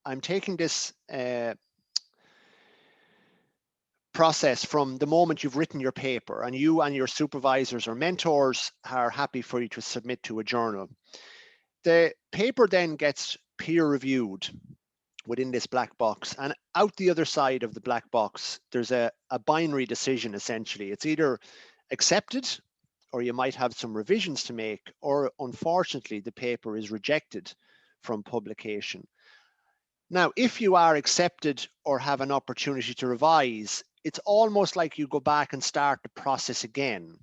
I'm taking this process from the moment you've written your paper and you and your supervisors or mentors are happy for you to submit to a journal. The paper then gets peer reviewed within this black box, and out the other side of the black box, there's a binary decision essentially. It's either accepted, or you might have some revisions to make, or unfortunately the paper is rejected from publication. Now, if you are accepted or have an opportunity to revise, it's almost like you go back and start the process again,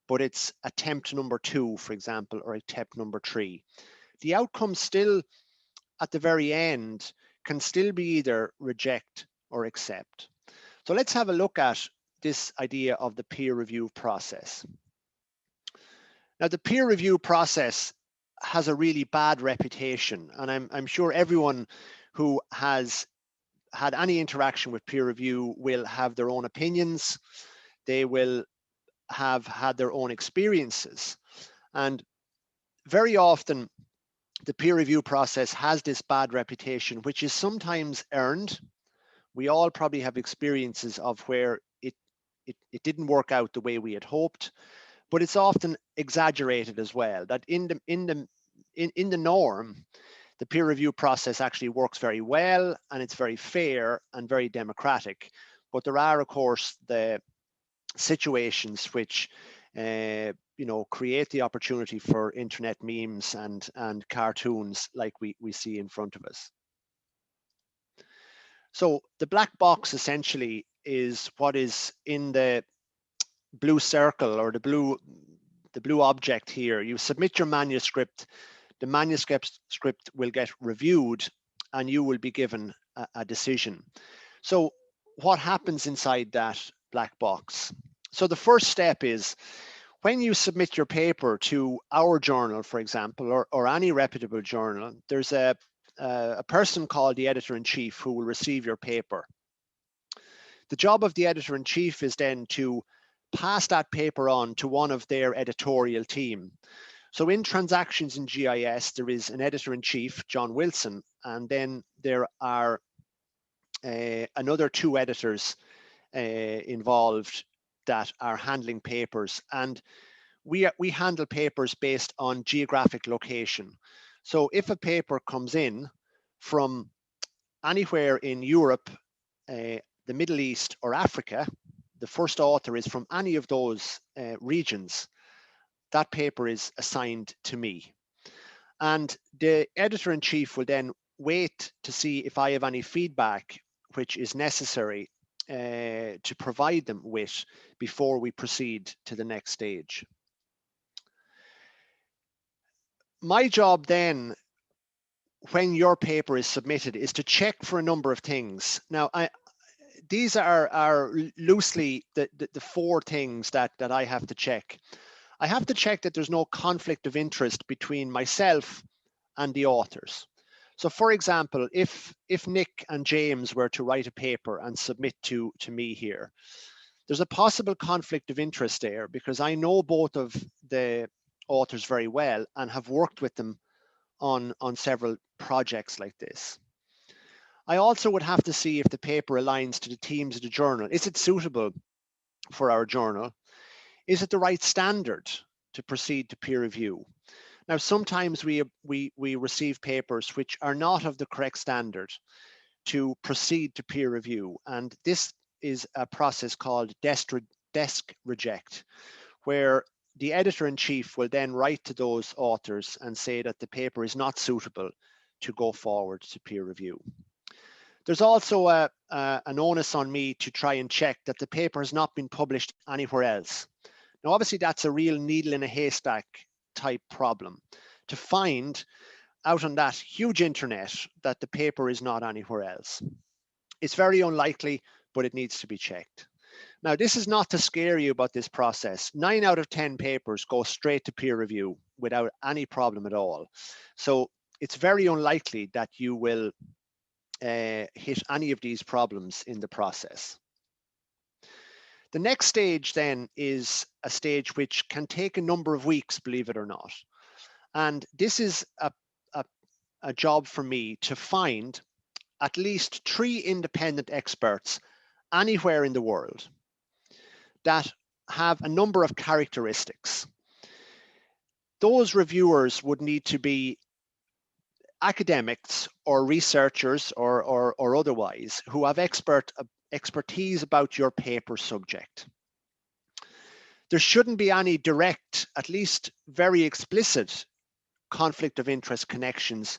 but it's attempt number 2, for example, or attempt number 3. The outcome still at the very end can still be either reject or accept. So let's have a look at this idea of the peer review process. Now, the peer review process has a really bad reputation, and I'm sure everyone who has had any interaction with peer review will have their own opinions. They will have had their own experiences. And very often, the peer review process has this bad reputation, which is sometimes earned. We all probably have experiences of where it didn't work out the way we had hoped, but it's often exaggerated as well. That in the norm, the peer review process actually works very well, and it's very fair and very democratic. But there are, of course, the situations which create the opportunity for internet memes and cartoons like we see in front of us. So the black box essentially is what is in the blue circle, or the blue object here. You submit your manuscript, the manuscript will get reviewed, and you will be given a decision. So what happens inside that black box? So the first step is, when you submit your paper to our journal, for example, or any reputable journal, there's a person called the editor-in-chief who will receive your paper. The job of the editor-in-chief is then to pass that paper on to one of their editorial team. So in transactions in GIS, there is an editor-in-chief, John Wilson, and then there are another 2 editors involved that are handling papers, and we handle papers based on geographic location. So if a paper comes in from anywhere in Europe, the Middle East, or Africa, the first author is from any of those regions, that paper is assigned to me. And the editor-in-chief will then wait to see if I have any feedback which is necessary to provide them with before we proceed to the next stage. My job then, when your paper is submitted, is to check for a number of things. Now, these are loosely the 4 things that I have to check. I have to check that there's no conflict of interest between myself and the authors. So for example, if Nick and James were to write a paper and submit to me here, there's a possible conflict of interest there, because I know both of the authors very well and have worked with them on several projects like this. I also would have to see if the paper aligns to the themes of the journal. Is it suitable for our journal? Is it the right standard to proceed to peer review? Now, sometimes we receive papers which are not of the correct standard to proceed to peer review, and this is a process called desk reject, where the editor-in-chief will then write to those authors and say that the paper is not suitable to go forward to peer review. There's also an onus on me to try and check that the paper has not been published anywhere else. Now, obviously, that's a real needle in a haystack type problem, to find out on that huge internet that the paper is not anywhere else. It's very unlikely, but it needs to be checked. Now, this is not to scare you about this process. 9 out of 10 papers go straight to peer review without any problem at all. So it's very unlikely that you will hit any of these problems in the process. The next stage then is a stage which can take a number of weeks, believe it or not. And this is a job for me to find at least 3 independent experts anywhere in the world that have a number of characteristics. Those reviewers would need to be academics or researchers or otherwise who have expertise about your paper subject. There shouldn't be any direct, at least very explicit, conflict of interest connections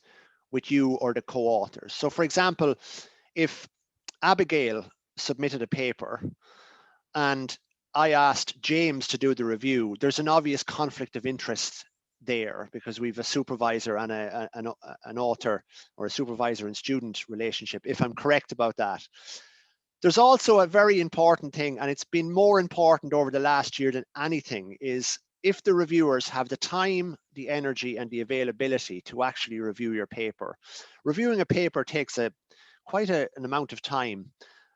with you or the co-authors. So for example, if Abigail submitted a paper and I asked James to do the review, there's an obvious conflict of interest there because we've a supervisor and an author, or a supervisor and student relationship, if I'm correct about that. There's also a very important thing, and it's been more important over the last year than anything, is if the reviewers have the time, the energy, and the availability to actually review your paper. Reviewing a paper takes quite an amount of time.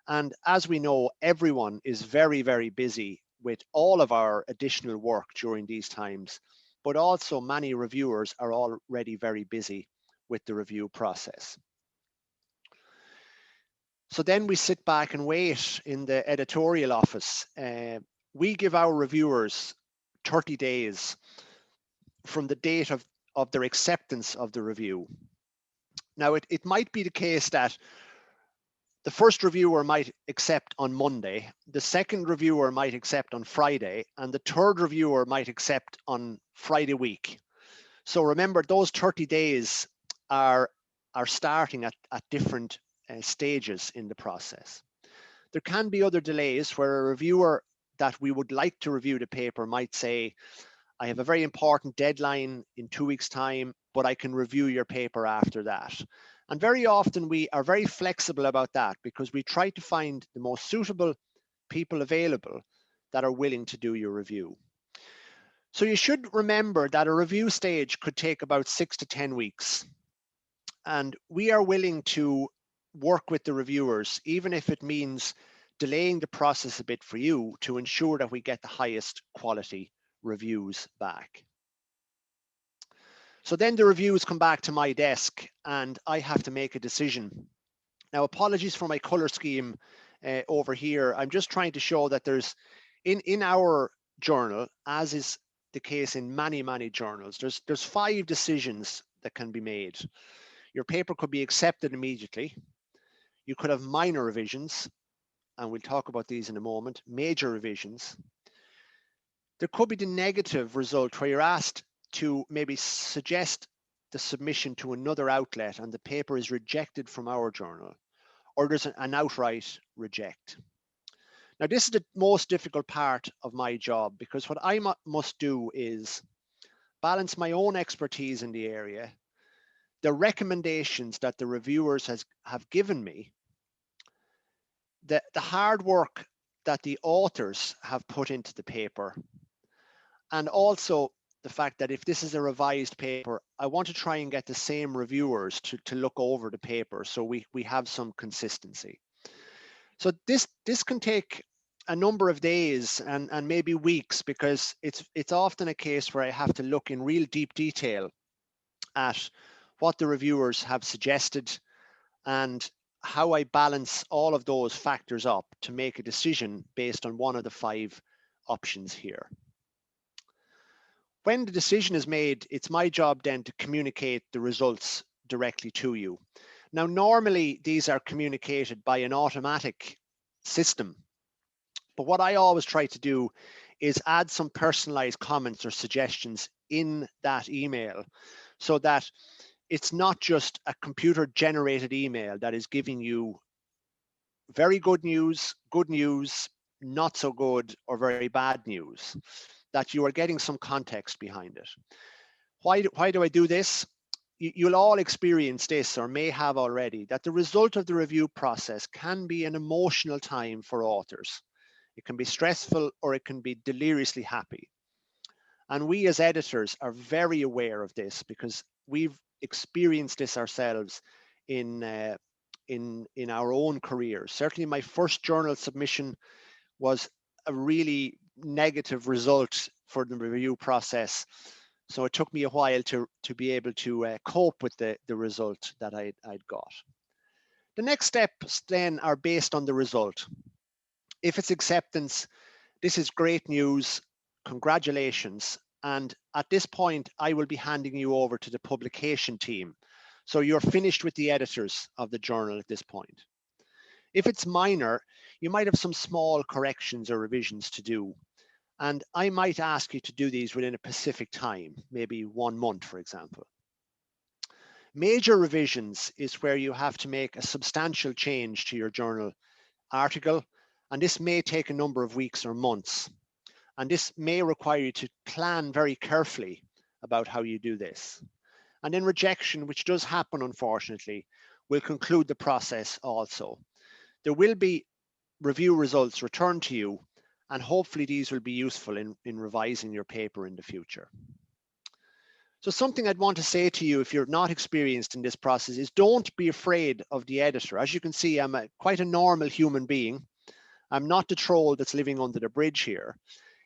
And as we know, everyone is very, very busy with all of our additional work during these times, but also many reviewers are already very busy with the review process. So then we sit back and wait in the editorial office. We give our reviewers 30 days from the date of their acceptance of the review. Now, it might be the case that the first reviewer might accept on Monday, the second reviewer might accept on Friday, and the third reviewer might accept on Friday week. So remember, those 30 days are starting at different stages in the process. There can be other delays where a reviewer that we would like to review the paper might say, I have a very important deadline in 2 weeks' time, but I can review your paper after that. And very often we are very flexible about that because we try to find the most suitable people available that are willing to do your review. So you should remember that a review stage could take about 6 to 10 weeks. And we are willing to work with the reviewers, even if it means delaying the process a bit for you, to ensure that we get the highest quality reviews back. So then the reviews come back to my desk and I have to make a decision. Now, apologies for my color scheme over here. I'm just trying to show that there's, in our journal, as is the case in many, many journals, there's 5 decisions that can be made. Your paper could be accepted immediately. You could have minor revisions, and we'll talk about these in a moment, major revisions. There could be the negative result where you're asked to maybe suggest the submission to another outlet and the paper is rejected from our journal, or there's an outright reject. Now, this is the most difficult part of my job because what I must do is balance my own expertise in the area, the recommendations that the reviewers have given me, the hard work that the authors have put into the paper, and also the fact that if this is a revised paper, I want to try and get the same reviewers to look over the paper so we have some consistency. So this can take a number of days and maybe weeks because it's often a case where I have to look in real deep detail at what the reviewers have suggested and how I balance all of those factors up to make a decision based on one of the 5 options here. When the decision is made, it's my job then to communicate the results directly to you. Now, normally these are communicated by an automatic system, but what I always try to do is add some personalized comments or suggestions in that email so that it's not just a computer generated email that is giving you very good news, not so good, or very bad news, that you are getting some context behind it. Why do I do this? You'll all experience this or may have already, that the result of the review process can be an emotional time for authors. It can be stressful or it can be deliriously happy. And we as editors are very aware of this because we've experienced this ourselves in our own careers. Certainly my first journal submission was a really negative result for the review process. So it took me a while to be able to cope with the result that I'd got. The next steps then are based on the result. If it's acceptance, this is great news, congratulations. And at this point, I will be handing you over to the publication team. So you're finished with the editors of the journal at this point. If it's minor, you might have some small corrections or revisions to do. And I might ask you to do these within a specific time, maybe 1 month, for example. Major revisions is where you have to make a substantial change to your journal article, and this may take a number of weeks or months. And this may require you to plan very carefully about how you do this. And then rejection, which does happen, unfortunately, will conclude the process also. There will be review results returned to you, and hopefully these will be useful in revising your paper in the future. So something I'd want to say to you if you're not experienced in this process is don't be afraid of the editor. As you can see, I'm quite a normal human being. I'm not the troll that's living under the bridge here.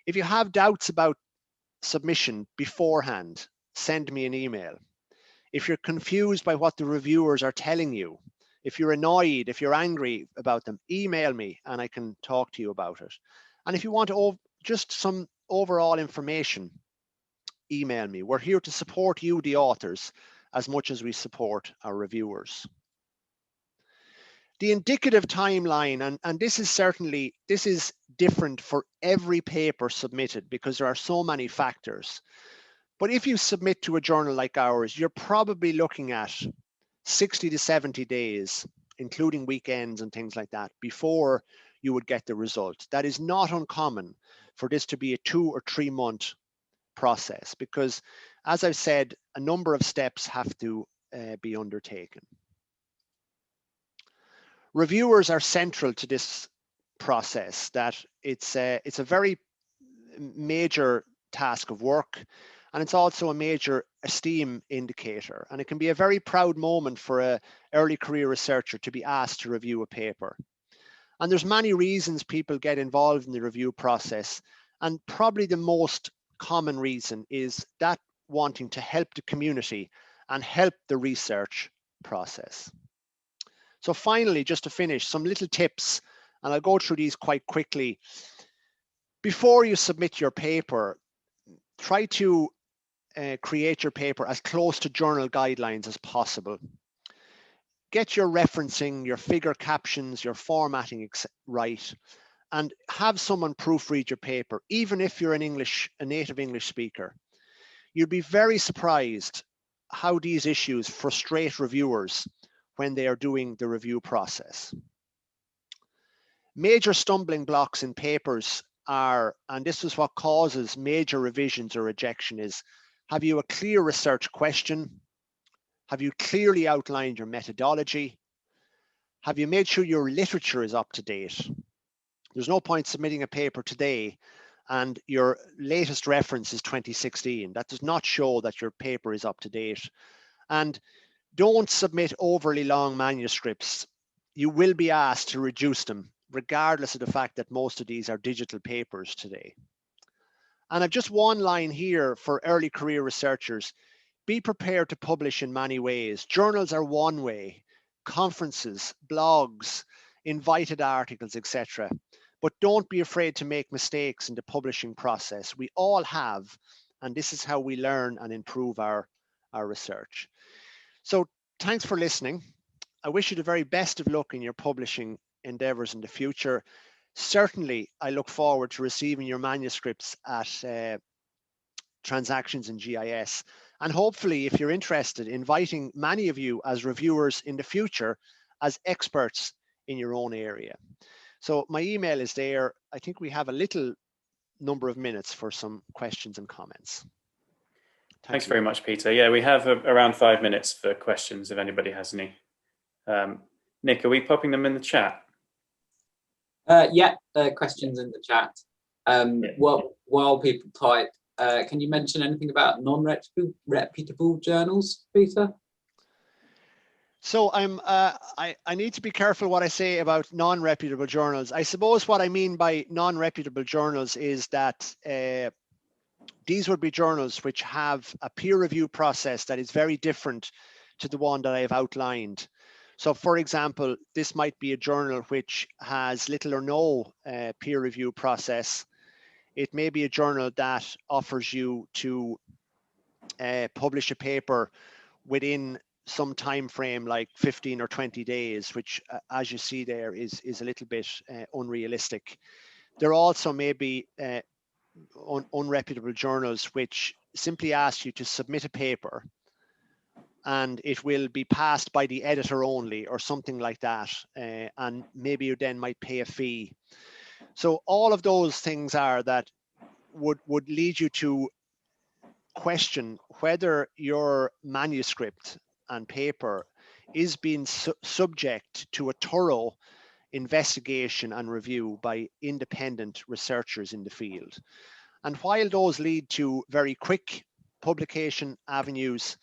If you have doubts about submission beforehand, send me an email. If you're confused by what the reviewers are telling you, if you're annoyed, if you're angry about them, email me and I can talk to you about it. And if you want just some overall information, email me. We're here to support you, the authors, as much as we support our reviewers. The indicative timeline, and this is different for every paper submitted because there are so many factors. But if you submit to a journal like ours, you're probably looking at 60 to 70 days, including weekends and things like that, before you would get the result. That is not uncommon for this to be a 2 or 3 month process because, as I've said, a number of steps have to be undertaken. Reviewers are central to this process, that it's a very major task of work, and it's also a major esteem indicator, and it can be a very proud moment for an early career researcher to be asked to review a paper. And there's many reasons people get involved in the review process, and probably the most common reason is that wanting to help the community and help the research process. So finally, just to finish, some little tips, and I'll go through these quite quickly. Before you submit your paper, try to create your paper as close to journal guidelines as possible. Get your referencing, your figure captions, your formatting right, and have someone proofread your paper, even if you're a native English speaker. You'd be very surprised how these issues frustrate reviewers when they are doing the review process. Major stumbling blocks in papers are, and this is what causes major revisions or rejection, is: have you a clear research question? Have you clearly outlined your methodology? Have you made sure your literature is up to date? There's no point submitting a paper today and your latest reference is 2016. That does not show that your paper is up to date. And don't submit overly long manuscripts. You will be asked to reduce them, regardless of the fact that most of these are digital papers today. And I've just one line here for early career researchers. Be prepared to publish in many ways. Journals are one way, conferences, blogs, invited articles, etc. But don't be afraid to make mistakes in the publishing process. We all have, and this is how we learn and improve our research. So thanks for listening. I wish you the very best of luck in your publishing endeavors in the future. Certainly, I look forward to receiving your manuscripts at Transactions in GIS. And hopefully, if you're interested, inviting many of you as reviewers in the future as experts in your own area. So my email is there. I think we have a little number of minutes for some questions and comments. Thanks very much, Peter. Yeah, we have around 5 minutes for questions if anybody has any. Nick, are we popping them in the chat? Yeah, questions in the chat. While people type, can you mention anything about non-reputable journals, Peter? So I need to be careful what I say about non-reputable journals. I suppose what I mean by non-reputable journals is that these would be journals which have a peer review process that is very different to the one that I have outlined. So for example, this might be a journal which has little or no peer review process. It may be a journal that offers you to publish a paper within some time frame, like 15 or 20 days, which as you see there is a little bit unrealistic. There also may be unreputable journals which simply ask you to submit a paper and it will be passed by the editor only or something like that, and maybe you then might pay a fee. So all of those things are that would lead you to question whether your manuscript and paper is being subject to a thorough investigation and review by independent researchers in the field. And while those lead to very quick publication avenues,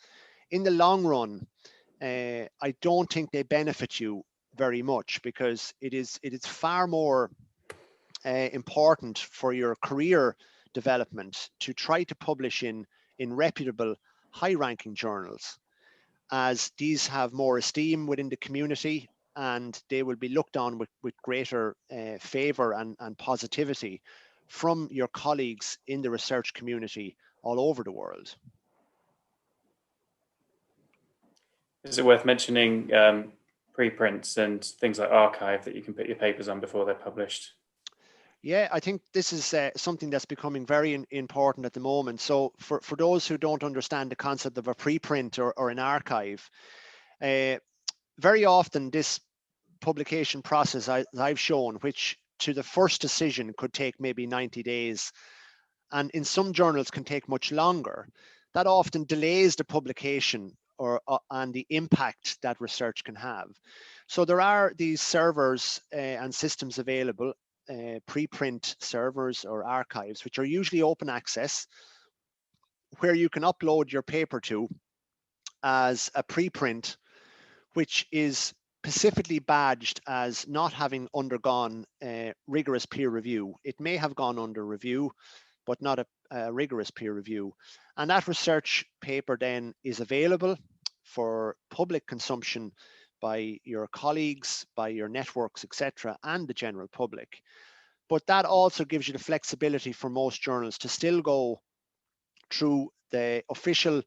in the long run, I don't think they benefit you very much, because it is far more important for your career development to try to publish in reputable, high-ranking journals, as these have more esteem within the community and they will be looked on with greater favor and positivity from your colleagues in the research community all over the world. Is it worth mentioning preprints and things like archive that you can put your papers on before they're published? Yeah, I think this is something that's becoming very important at the moment. So for those who don't understand the concept of a preprint or an archive, very often this publication process I've shown, which to the first decision could take maybe 90 days, and in some journals can take much longer, that often delays the publication and the impact that research can have. So there are these servers and systems available, preprint servers or archives, which are usually open access, where you can upload your paper to as a preprint, which is specifically badged as not having undergone rigorous peer review. It may have gone under review, but not a rigorous peer review. And that research paper then is available for public consumption by your colleagues, by your networks, etc., and the general public. But that also gives you the flexibility for most journals to still go through the official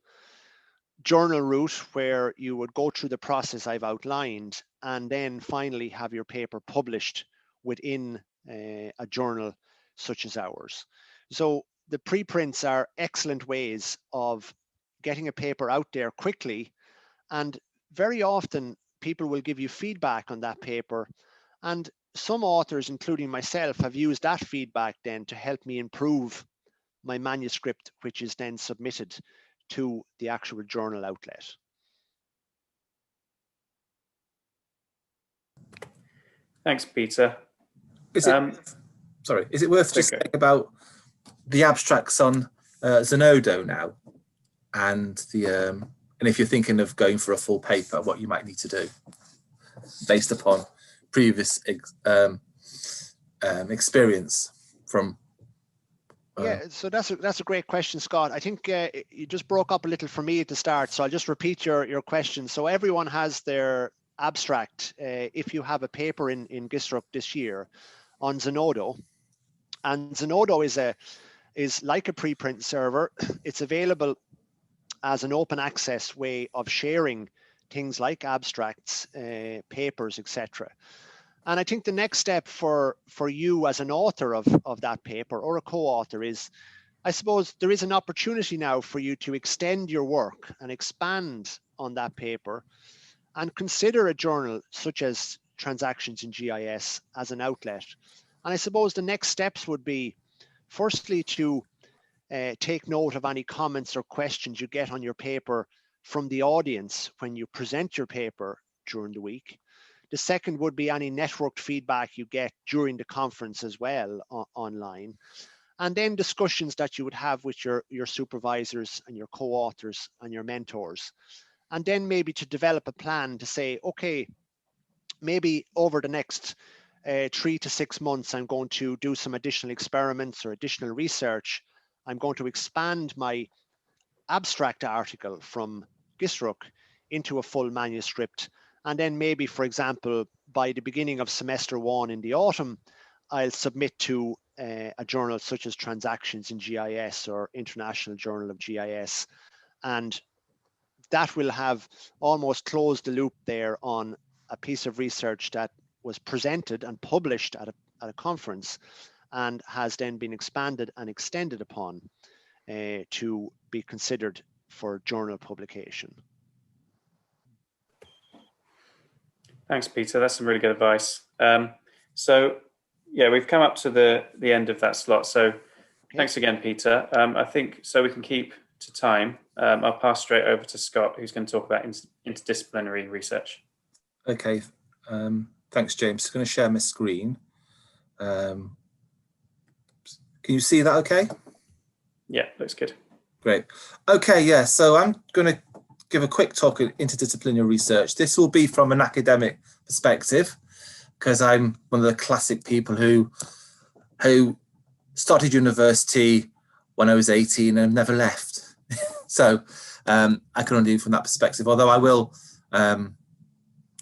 journal route, where you would go through the process I've outlined and then finally have your paper published within a journal such as ours. So the preprints are excellent ways of getting a paper out there quickly, and very often people will give you feedback on that paper, and some authors, including myself, have used that feedback then to help me improve my manuscript, which is then submitted to the actual journal outlet. Thanks, Peter. Is it worth just saying about the abstracts on Zenodo now, and the and if you're thinking of going for a full paper, what you might need to do based upon previous experience from. Yeah, so that's a great question, Scott. I think you just broke up a little for me at the start, so I'll just repeat your question. So everyone has their abstract if you have a paper in GISRUK this year on Zenodo, and Zenodo is like a preprint server. It's available as an open access way of sharing things like abstracts, papers, etc. And I think the next step for you as an author of that paper or a co-author is, I suppose there is an opportunity now for you to extend your work and expand on that paper and consider a journal such as Transactions in GIS as an outlet. And I suppose the next steps would be, firstly, to take note of any comments or questions you get on your paper from the audience when you present your paper during the week. The second would be any networked feedback you get during the conference as well online. And then discussions that you would have with your supervisors and your co-authors and your mentors. And then maybe to develop a plan to say, okay, maybe over the next 3 to 6 months, I'm going to do some additional experiments or additional research. I'm going to expand my abstract article from GISRUK into a full manuscript, And then maybe, for example, by the beginning of semester 1 in the autumn, I'll submit to a journal such as Transactions in GIS or International Journal of GIS. And that will have almost closed the loop there on a piece of research that was presented and published at a conference and has then been expanded and extended upon to be considered for journal publication. Thanks, Peter. That's some really good advice. So, yeah, we've come up to the end of that slot. So thanks again, Peter. I think so we can keep to time. I'll pass straight over to Scott, who's going to talk about interdisciplinary research. Okay, thanks, James. I'm going to share my screen. Can you see that okay? Yeah, looks good. Great. Okay, yeah, so I'm going to give a quick talk on interdisciplinary research. This will be from an academic perspective, because I'm one of the classic people who started university when I was 18 and never left. So I can only do from that perspective, although I will,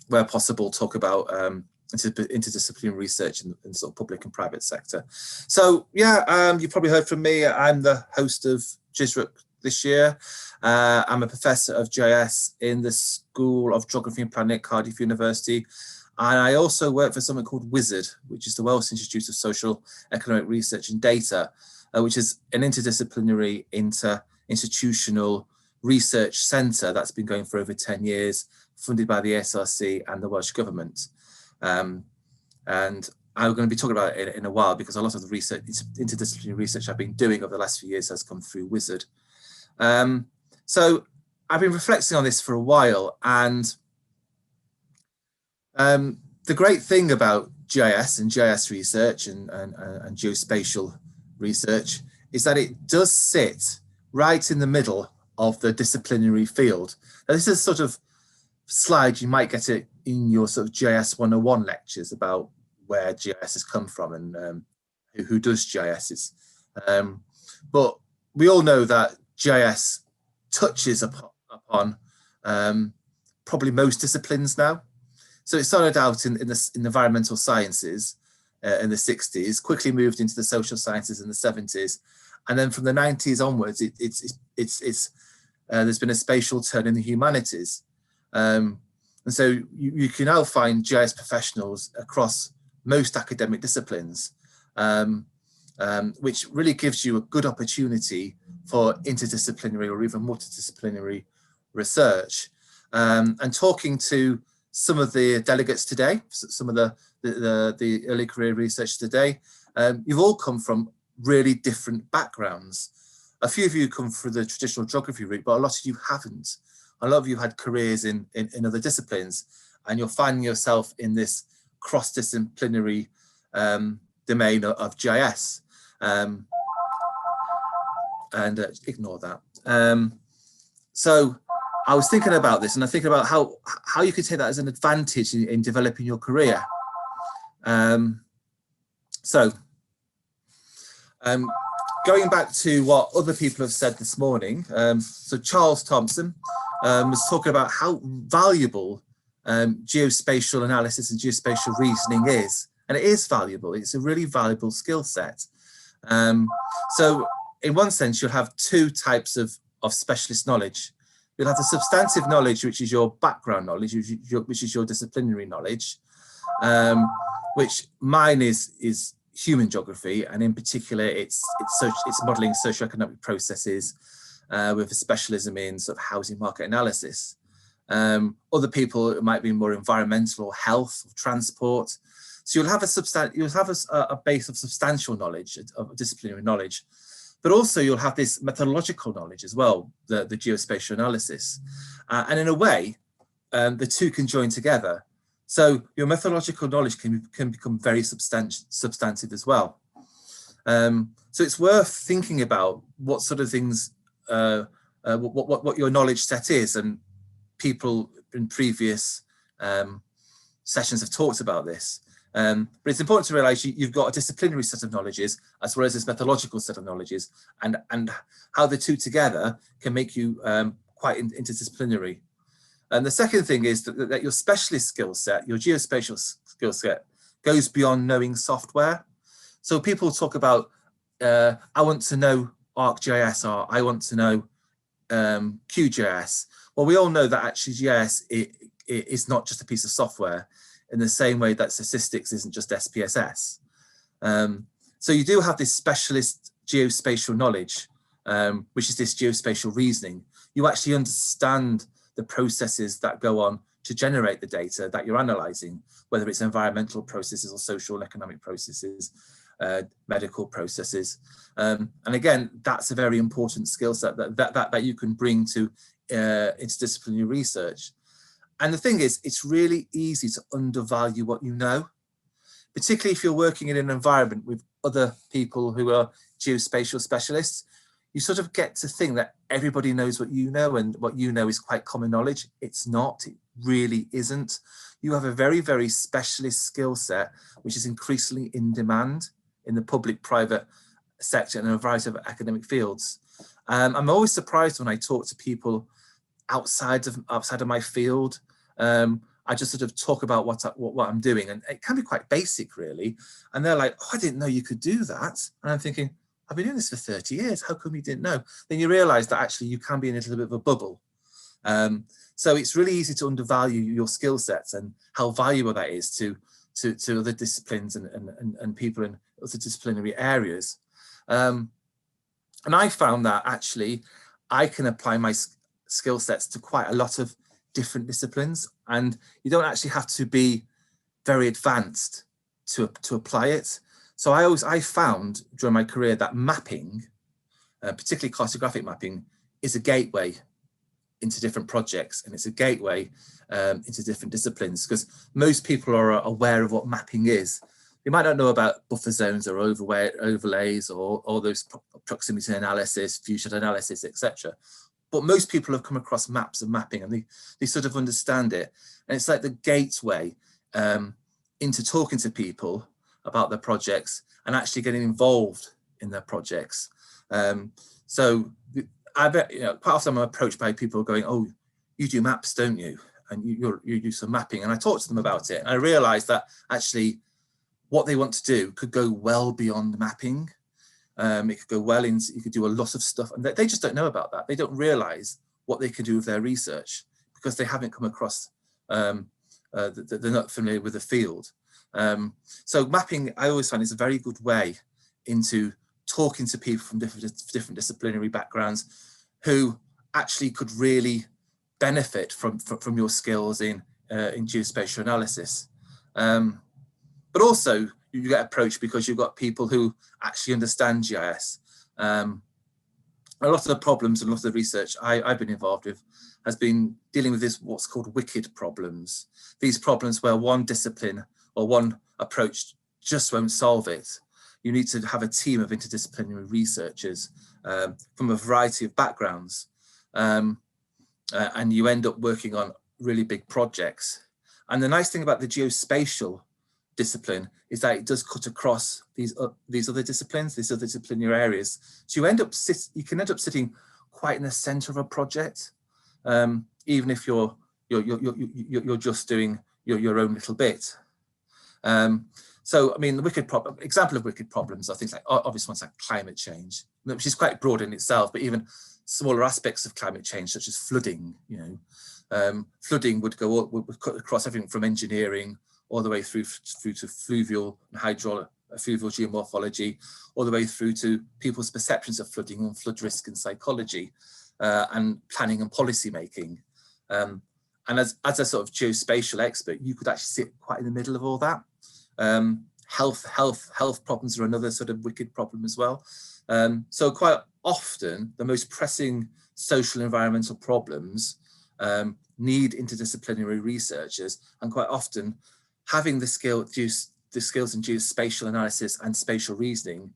where possible, talk about interdisciplinary research in sort of public and private sector. So yeah, you've probably heard from me. I'm the host of GISRUK this year. I'm a professor of GIS in the School of Geography and Planning at Cardiff University. And I also work for something called WISERD, which is the Welsh Institute of Social Economic Research and Data, which is an interdisciplinary inter-institutional research centre that's been going for over 10 years, funded by the SRC and the Welsh Government. And I'm going to be talking about it in a while, because a lot of the research, interdisciplinary research I've been doing over the last few years has come through WISERD. So I've been reflecting on this for a while, and the great thing about GIS and GIS research and geospatial research is that it does sit right in the middle of the disciplinary field. Now, this is sort of slide, you might get it in your sort of GIS 101 lectures about where GIS has come from and who does GIS. But we all know that GIS touches upon probably most disciplines now. So it started out in the environmental sciences in the 60s, quickly moved into the social sciences in the 70s, and then from the 90s onwards, there's been a spatial turn in the humanities. And so you can now find GIS professionals across most academic disciplines, which really gives you a good opportunity for interdisciplinary or even multidisciplinary research. And talking to some of the delegates today, some of the early career research today, you've all come from really different backgrounds. A few of you come through the traditional geography route, but a lot of you haven't. A lot of you had careers in other disciplines, and you're finding yourself in this cross-disciplinary domain of GIS. And ignore that. So I was thinking about this, and I think about how you could take that as an advantage in developing your career. Going back to what other people have said this morning, so Charles Thompson was talking about how valuable geospatial analysis and geospatial reasoning is, and it is valuable. It's a really valuable skill set. So in one sense, you'll have two types of specialist knowledge. You'll have the substantive knowledge, which is your background knowledge, which is your disciplinary knowledge, which mine is human geography, and in particular, it's modelling socioeconomic processes with a specialism in sort of housing market analysis. Other people, it might be more environmental or health or transport. So you'll have a base of substantial knowledge, of disciplinary knowledge, but also you'll have this methodological knowledge as well, the geospatial analysis. And in a way, the two can join together. So your methodological knowledge can become very substantive as well. So it's worth thinking about what sort of things, what your knowledge set is, and people in previous sessions have talked about this. But it's important to realise you've got a disciplinary set of knowledges as well as this methodological set of knowledges, and how the two together can make you quite interdisciplinary. And the second thing is that your specialist skill set, your geospatial skill set, goes beyond knowing software. So people talk about, I want to know ArcGIS, or I want to know QGIS. Well, we all know that actually GIS is not just a piece of software, in the same way that statistics isn't just SPSS. So you do have this specialist geospatial knowledge, which is this geospatial reasoning. You actually understand the processes that go on to generate the data that you're analysing, whether it's environmental processes or social and economic processes, medical processes. And again, that's a very important skill set that you can bring to interdisciplinary research. And the thing is, it's really easy to undervalue what you know, particularly if you're working in an environment with other people who are geospatial specialists. You sort of get to think that everybody knows what you know, and what you know is quite common knowledge. It's not, it really isn't. You have a very, very specialist skill set, which is increasingly in demand in the public, private sector and a variety of academic fields. I'm always surprised when I talk to people outside of my field. I just sort of talk about what I'm doing, and it can be quite basic, really. And they're like, "Oh, I didn't know you could do that." And I'm thinking, I've been doing this for 30 years. How come you didn't know? Then you realise that actually you can be in a little bit of a bubble. So it's really easy to undervalue your skill sets and how valuable that is to other disciplines and people in other disciplinary areas. And I found that actually I can apply my skill sets to quite a lot of different disciplines, and you don't actually have to be very advanced to apply it. So I found during my career that mapping, particularly cartographic mapping, is a gateway into different projects, and it's a gateway into different disciplines, because most people are aware of what mapping is. They might not know about buffer zones or overlays or all those proximity analysis, viewshed analysis, etc. But most people have come across maps of mapping, and they sort of understand it. And it's like the gateway into talking to people about their projects and actually getting involved in their projects. So I bet, quite often I'm approached by people going, "Oh, you do maps, don't you? And you do some mapping." And I talk to them about it, and I realised that actually what they want to do could go well beyond mapping. It could go well into, you could do a lot of stuff, and they just don't know about that. They don't realise what they can do with their research because they haven't come across, they're not familiar with the field. So mapping, I always find, is a very good way into talking to people from different disciplinary backgrounds who actually could really benefit from your skills in geospatial analysis. But also you get approached because you've got people who actually understand GIS. A lot of the problems and a lot of the research I've been involved with has been dealing with what's called wicked problems. These problems where one discipline or one approach just won't solve it. You need to have a team of interdisciplinary researchers from a variety of backgrounds. And you end up working on really big projects. And the nice thing about the geospatial discipline is that it does cut across these other disciplines, these other disciplinary areas. So you can end up sitting quite in the center of a project, even if you're just doing your own little bit. So, I mean, the example of wicked problems are things like obvious ones like climate change, which is quite broad in itself, but even smaller aspects of climate change, such as flooding. Flooding would cut across everything from engineering all the way through to fluvial and fluvial geomorphology, all the way through to people's perceptions of flooding and flood risk and psychology, and planning and policy making. And as a sort of geospatial expert, you could actually sit quite in the middle of all that. Health problems are another sort of wicked problem as well. So quite often, the most pressing social environmental problems need interdisciplinary researchers, and quite often having the skills in geospatial analysis and spatial reasoning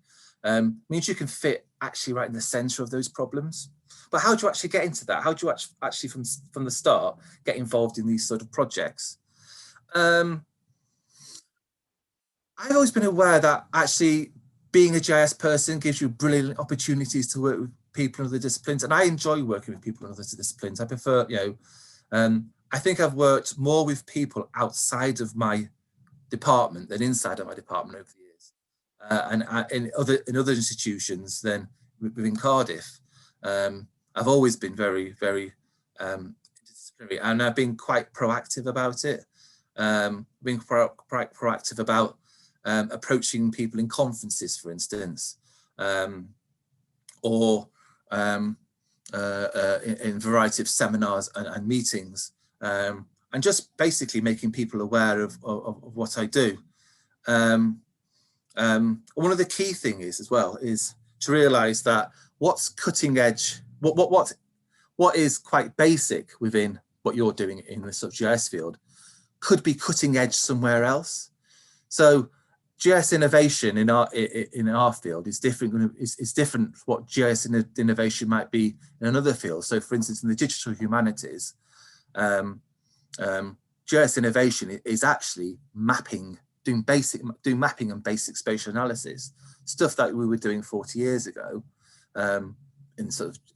means you can fit actually right in the center of those problems. But how do you actually get into that? How do you actually from the start get involved in these sort of projects? I've always been aware that actually being a GIS person gives you brilliant opportunities to work with people in other disciplines, and I enjoy working with people in other disciplines. I prefer, I think I've worked more with people outside of my department than inside of my department over the years, and in other institutions than within Cardiff. I've always been very interdisciplinary, and I've been quite proactive about it. Being proactive about approaching people in conferences, for instance, or in a variety of seminars and meetings, and just basically making people aware of what I do. One of the key things is as well is to realise that what's cutting edge, what is quite basic within what you're doing in the sort of GIS field could be cutting edge somewhere else. So GIS innovation in our field is different. Is different what GIS innovation might be in another field. So, for instance, in the digital humanities, GIS innovation is actually mapping, doing mapping and basic spatial analysis, stuff that we were doing 40 years ago in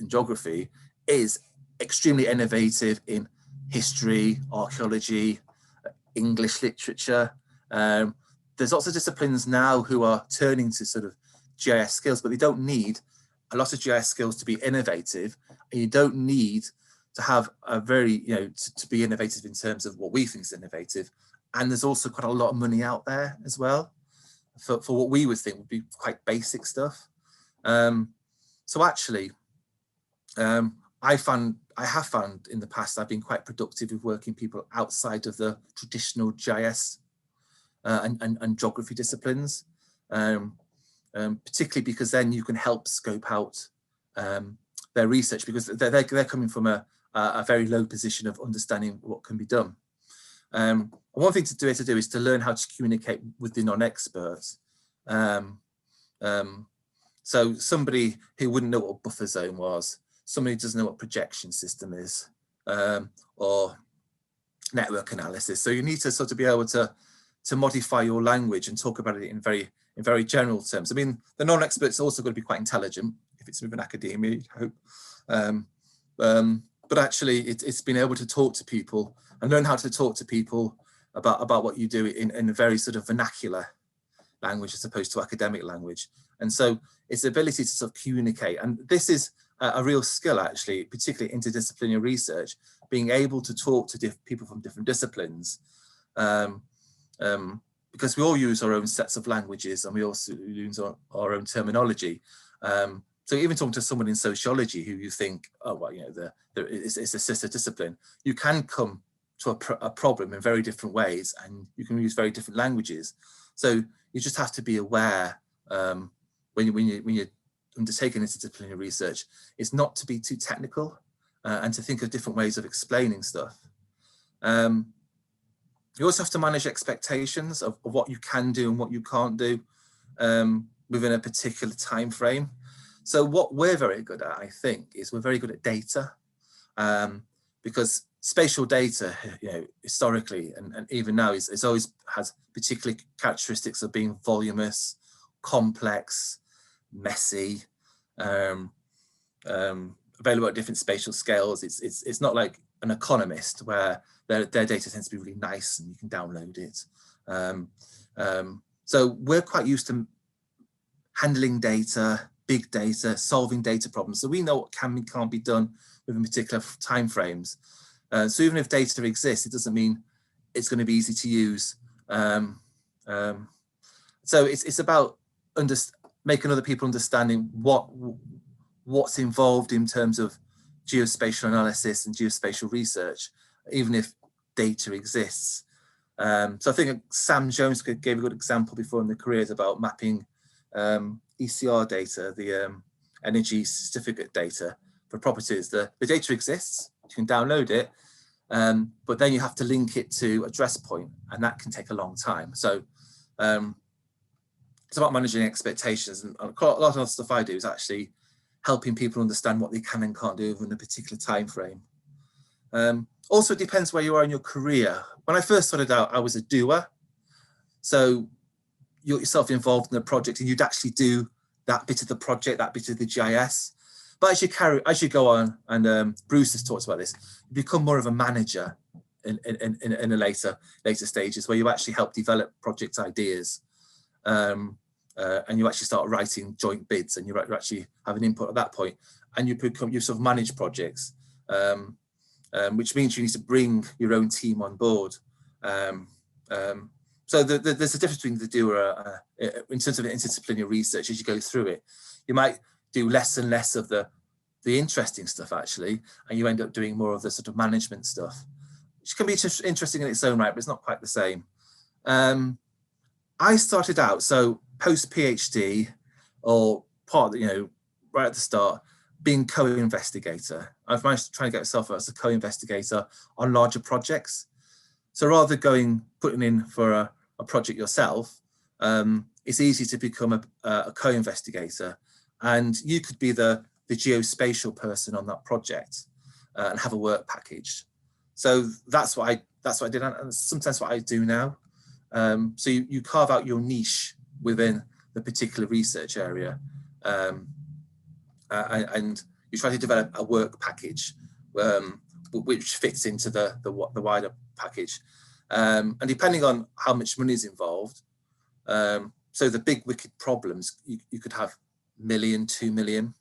geography is extremely innovative in history, archaeology, English literature. There's lots of disciplines now who are turning to sort of GIS skills, but they don't need a lot of GIS skills to be innovative, and you don't need to have a very, to be innovative in terms of what we think is innovative. And there's also quite a lot of money out there as well for what we would think would be quite basic stuff. So actually, I have found in the past I've been quite productive with working people outside of the traditional GIS and geography disciplines, particularly because then you can help scope out their research, because they're coming from a very low position of understanding what can be done. One thing to do is to learn how to communicate with the non-experts. So somebody who wouldn't know what a buffer zone was, somebody who doesn't know what projection system is, or network analysis. So you need to sort of be able to modify your language and talk about it in very general terms. I mean, the non-experts also got to be quite intelligent if it's within academia, I hope. But actually, it's been able to talk to people and learn how to talk to people about what you do in a very sort of vernacular language as opposed to academic language. And so it's the ability to sort of communicate. And this is a real skill, actually, particularly interdisciplinary research, being able to talk to people from different disciplines. Because we all use our own sets of languages and we also use our own terminology. So even talking to someone in sociology who you think, oh, well, it's a sister discipline, you can come to a problem in very different ways, and you can use very different languages. So you just have to be aware when you're undertaking interdisciplinary research, is not to be too technical and to think of different ways of explaining stuff. You also have to manage expectations of what you can do and what you can't do within a particular time frame. So what we're very good at, I think, is we're very good at data, because spatial data, historically and even now, is always has particular characteristics of being voluminous, complex, messy, available at different spatial scales. It's not like an economist where their data tends to be really nice and you can download it. So we're quite used to handling data, big data, solving data problems. So we know what can and can't be done within particular time frames. So even if data exists, it doesn't mean it's going to be easy to use. So it's about making other people understanding what's involved in terms of geospatial analysis and geospatial research, even if data exists. So I think Sam Jones gave a good example before in the careers about mapping ECR data, the energy certificate data for properties. The data exists, you can download it, but then you have to link it to a address point, and that can take a long time. So it's about managing expectations, and a lot of the stuff I do is actually helping people understand what they can and can't do within a particular time frame. Also, it depends where you are in your career. When I first started out, I was a doer. So you got yourself involved in a project and you'd actually do that bit of the project, that bit of the GIS. But as you go on, and Bruce has talked about this, you become more of a manager. in the later stages, where you actually help develop project ideas, and you actually start writing joint bids, and you actually have an input at that point, and you sort of manage projects, which means you need to bring your own team on board. So there's a difference between the doer in terms of interdisciplinary research. As you go through it, you might do less and less of the interesting stuff actually, and you end up doing more of the sort of management stuff, which can be interesting in its own right, but it's not quite the same. I started out, so post PhD, or part, right at the start, being co-investigator. I've managed to try and get myself as a co-investigator on larger projects. So rather than putting in for a project yourself, it's easy to become a co-investigator, and you could be the geospatial person on that project and have a work package. So that's what I did, and sometimes what I do now. So you carve out your niche within the particular research area, and you try to develop a work package which fits into the wider package. And depending on how much money is involved, so the big wicked problems, you could have $1 million, 2 million,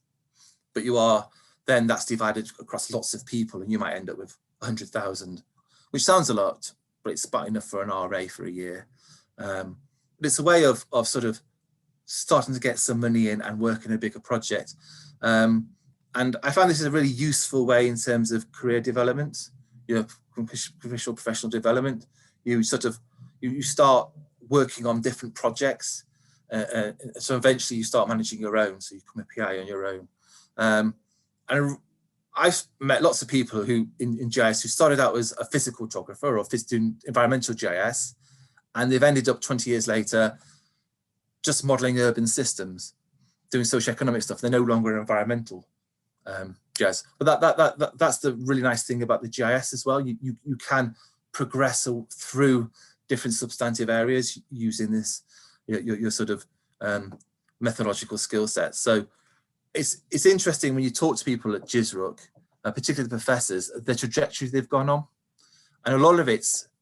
but that's divided across lots of people, and you might end up with 100,000, which sounds a lot, but it's about enough for an RA for a year. But it's a way of sort of starting to get some money in and work in a bigger project. And I find this is a really useful way in terms of career development, professional development. You start working on different projects. So eventually you start managing your own, so you become a PI on your own. And I've met lots of people who in GIS who started out as a physical geographer or doing environmental GIS, and they've ended up 20 years later just modeling urban systems, doing socioeconomic stuff. They're no longer environmental GIS. But that's the really nice thing about the GIS as well. You can progress through different substantive areas using this your sort of methodological skill set. So it's interesting when you talk to people at GISRUK, particularly the professors, the trajectory they've gone on, and a lot of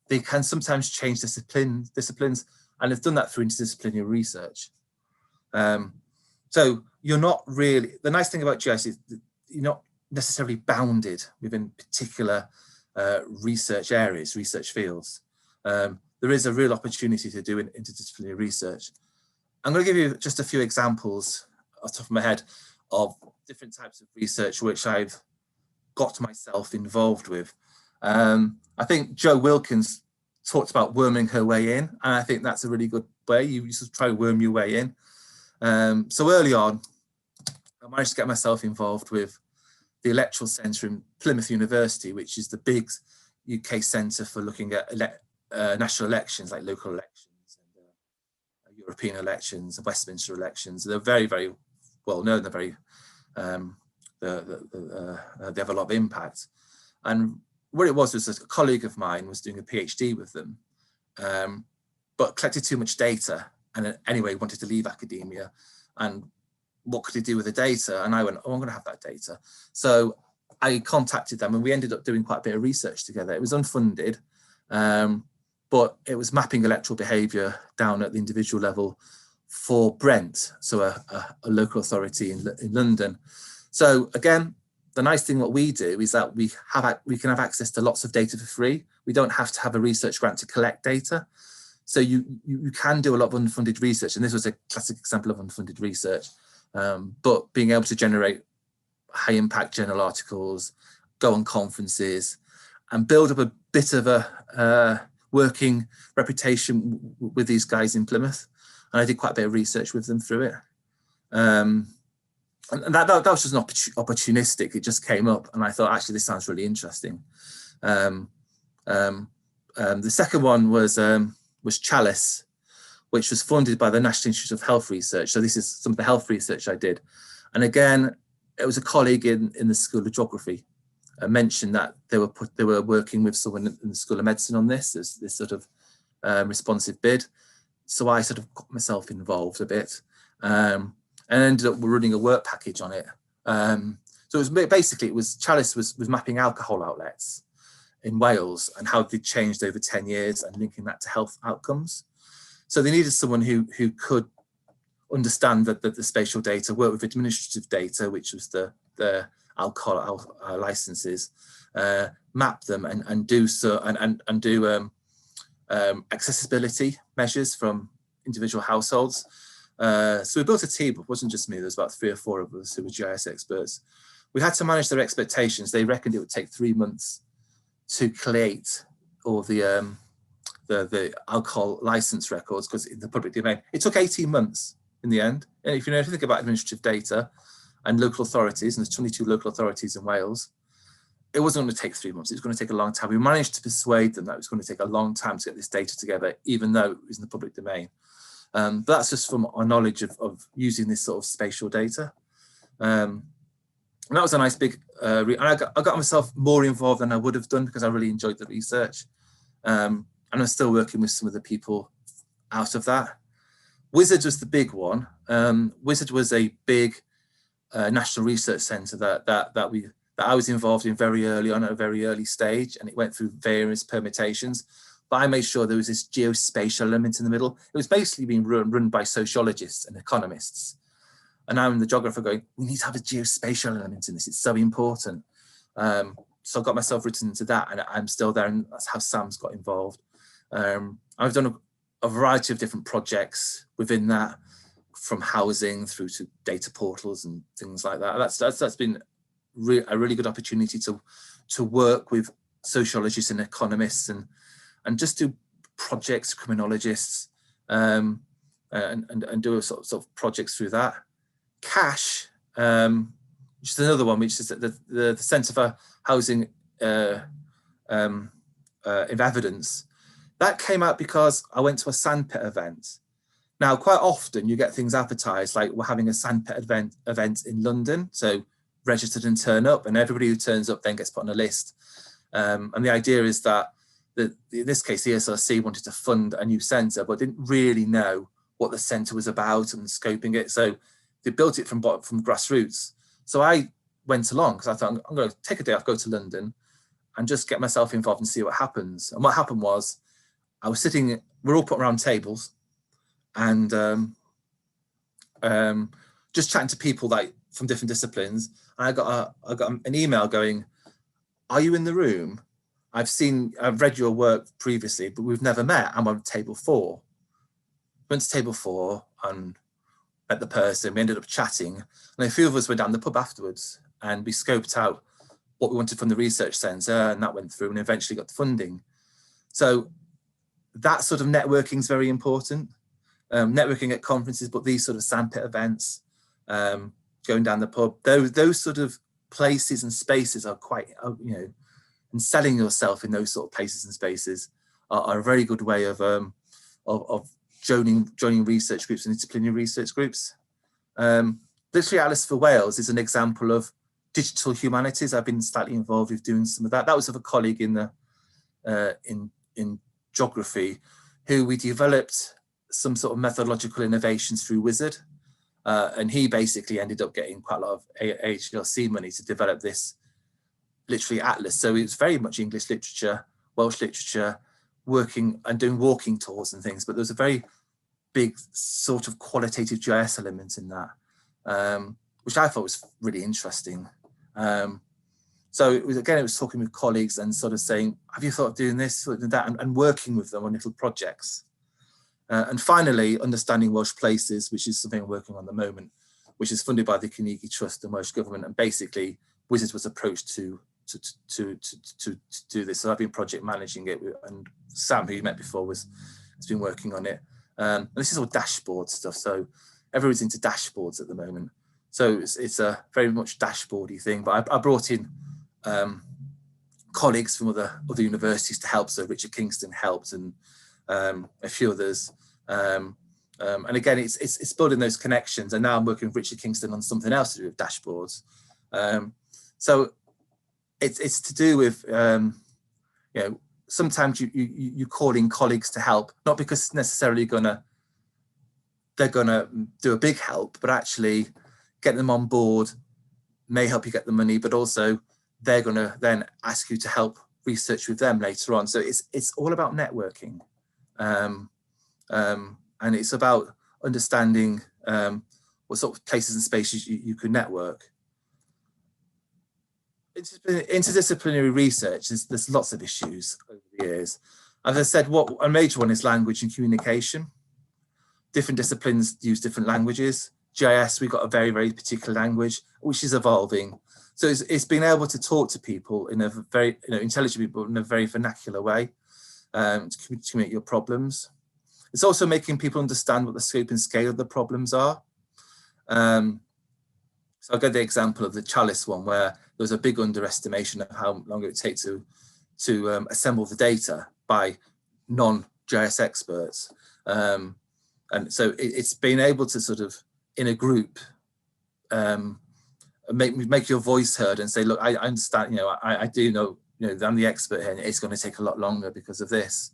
they can sometimes change disciplines, and they've done that through interdisciplinary research. So you're not really, the nice thing about GIS is that you're not necessarily bounded within particular research areas, research fields. There is a real opportunity to do interdisciplinary research. I'm going to give you just a few examples off the top of my head of different types of research which I've got myself involved with. I think Jo Wilkins talked about worming her way in, and I think that's a really good way. You sort of try to worm your way in. So early on, I managed to get myself involved with the Electoral Centre in Plymouth University, which is the big UK centre for looking at national elections, like local elections, and European elections, and Westminster elections. They're very, very well known. They're very, they have a lot of impact. And what it was a colleague of mine was doing a PhD with them, but collected too much data, and anyway wanted to leave academia. And what could he do with the data? And I went, oh, I'm going to have that data. So I contacted them, and we ended up doing quite a bit of research together. It was unfunded, but it was mapping electoral behaviour down at the individual level for Brent, so a local authority in London. So again, the nice thing what we do is that we can have access to lots of data for free. We don't have to have a research grant to collect data. So you can do a lot of unfunded research, and this was a classic example of unfunded research. But being able to generate high impact journal articles, go on conferences, and build up a bit of a working reputation with these guys in Plymouth. And I did quite a bit of research with them through it. And that was just not opportunistic. It just came up, and I thought, actually, this sounds really interesting. The second one was Chalice, which was funded by the National Institute of Health Research. So this is some of the health research I did. And again, it was a colleague in the School of Geography mentioned that they were working with someone in the School of Medicine on this sort of responsive bid. So I sort of got myself involved a bit, and ended up running a work package on it. So it was basically, Chalice was mapping alcohol outlets in Wales and how they changed over 10 years and linking that to health outcomes. So they needed someone who could understand that the spatial data, work with administrative data, which was the alcohol licenses, map them and do so and do accessibility measures from individual households. So we built a team. It wasn't just me. There was about 3 or 4 of us who were GIS experts. We had to manage their expectations. They reckoned it would take 3 months to collate all the alcohol license records, because in the public domain, it took 18 months in the end. And if you know anything about administrative data and local authorities, and there's 22 local authorities in Wales, it wasn't going to take 3 months. It was going to take a long time. We managed to persuade them that it was going to take a long time to get this data together, even though it was in the public domain. But that's just from our knowledge of using this sort of spatial data. And that was a nice big, and I got myself more involved than I would have done because I really enjoyed the research. And I'm still working with some of the people out of that. WISERD was the big one. WISERD was a big national research centre that I was involved in very early on, at a very early stage, and it went through various permutations. But I made sure there was this geospatial element in the middle. It was basically being run by sociologists and economists. And I'm the geographer going, we need to have a geospatial element in this. It's so important. So I got myself written into that, and I'm still there, and that's how Sam's got involved. I've done a variety of different projects within that, from housing through to data portals and things like that. That's been a really good opportunity to work with sociologists and economists and just do projects, criminologists, and do a sort of projects through that. CASH, which is another one, which is the Centre for Housing of Evidence. That came out because I went to a sandpit event. Now, quite often you get things advertised like we're having a sandpit event in London, so registered and turn up, and everybody who turns up then gets put on a list. And the idea is that in this case, the ESRC wanted to fund a new centre, but didn't really know what the centre was about and scoping it. So they built it from grassroots. So I went along because I thought, I'm going to take a day off, go to London and just get myself involved and see what happens. And what happened was I was sitting, we're all put around tables and just chatting to people like from different disciplines. And I got an email going, are you in the room? I've read your work previously, but we've never met. I'm on table 4. Went to table 4 and met the person. We ended up chatting, and a few of us went down the pub afterwards, and we scoped out what we wanted from the research centre, and that went through and eventually got the funding. So that sort of networking is very important. Networking at conferences, but these sort of sandpit events, going down the pub, those sort of places and spaces are quite, and selling yourself in those sort of places and spaces are a very good way of joining research groups and interdisciplinary research groups. Literary Atlas for Wales is an example of digital humanities. I've been slightly involved with doing some of that. That was with a colleague in geography, who we developed some sort of methodological innovations through WISERD. And he basically ended up getting quite a lot of HLC money to develop this literary atlas. So it was very much English literature, Welsh literature, working and doing walking tours and things, but there was a very big sort of qualitative GIS element in that, which I thought was really interesting. So it was talking with colleagues and sort of saying, have you thought of doing this, sort of that, and working with them on little projects. And finally, understanding Welsh places, which is something I'm working on at the moment, which is funded by the Carnegie Trust and Welsh Government. And basically, WISERD was approached to do this. So I've been project managing it, and Sam, who you met before, has been working on it. And this is all dashboard stuff. So everyone's into dashboards at the moment. So it's a very much dashboardy thing. But I brought in colleagues from other universities to help. So Richard Kingston helped, and a few others. And again, it's building those connections. And now I'm working with Richard Kingston on something else to do with dashboards. So it's to do with, sometimes you call in colleagues to help, not because it's necessarily they're gonna do a big help, but actually get them on board may help you get the money, but also they're gonna then ask you to help research with them later on. So it's all about networking, and it's about understanding what sort of places and spaces you can network. Interdisciplinary research, there's lots of issues over the years. As I said, a major one is language and communication. Different disciplines use different languages. GIS, we've got a very, very particular language, which is evolving. So it's being able to talk to people in a very, intelligent people in a very vernacular way to communicate your problems. It's also making people understand what the scope and scale of the problems are. So I'll get the example of the chalice one, where there was a big underestimation of how long it would take to assemble the data by non-GIS experts. And so it's being able to sort of, in a group, make your voice heard and say, look, I understand, I do know, I'm the expert here, and it's going to take a lot longer because of this.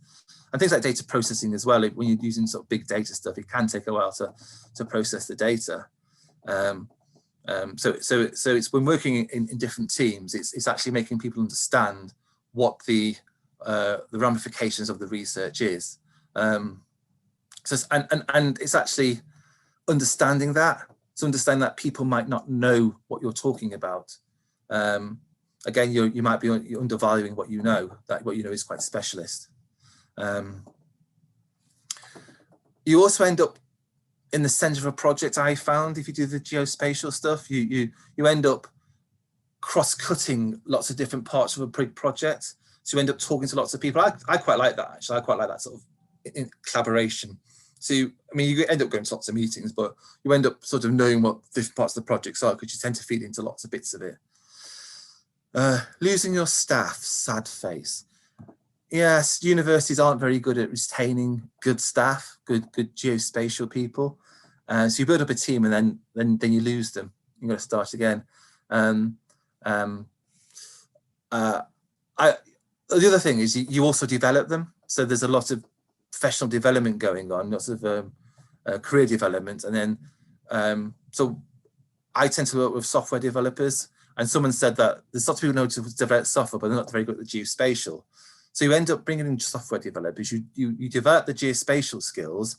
And things like data processing as well. When you're using sort of big data stuff, it can take a while to process the data. So it's when working in different teams, it's actually making people understand what the ramifications of the research is. And it's actually understanding that. So understand that people might not know what you're talking about. Again, you might be you're undervaluing what you know. That what you know is quite specialist. You also end up in the center of a project. I found if you do the geospatial stuff, you end up cross-cutting lots of different parts of a big project. So you end up talking to lots of people. I quite like that, actually. I quite like that sort of collaboration. So you end up going to lots of meetings, but you end up sort of knowing what different parts of the projects are, because you tend to feed into lots of bits of it. Losing your staff, sad face. Yes, universities aren't very good at retaining good staff, good geospatial people. So you build up a team, and then you lose them. You've got to start again. The other thing is you also develop them. So there's a lot of professional development going on, lots of career development. And then, so I tend to work with software developers, and someone said that there's lots of people who know to develop software, but they're not very good at the geospatial. So you end up bringing in software developers, you develop the geospatial skills,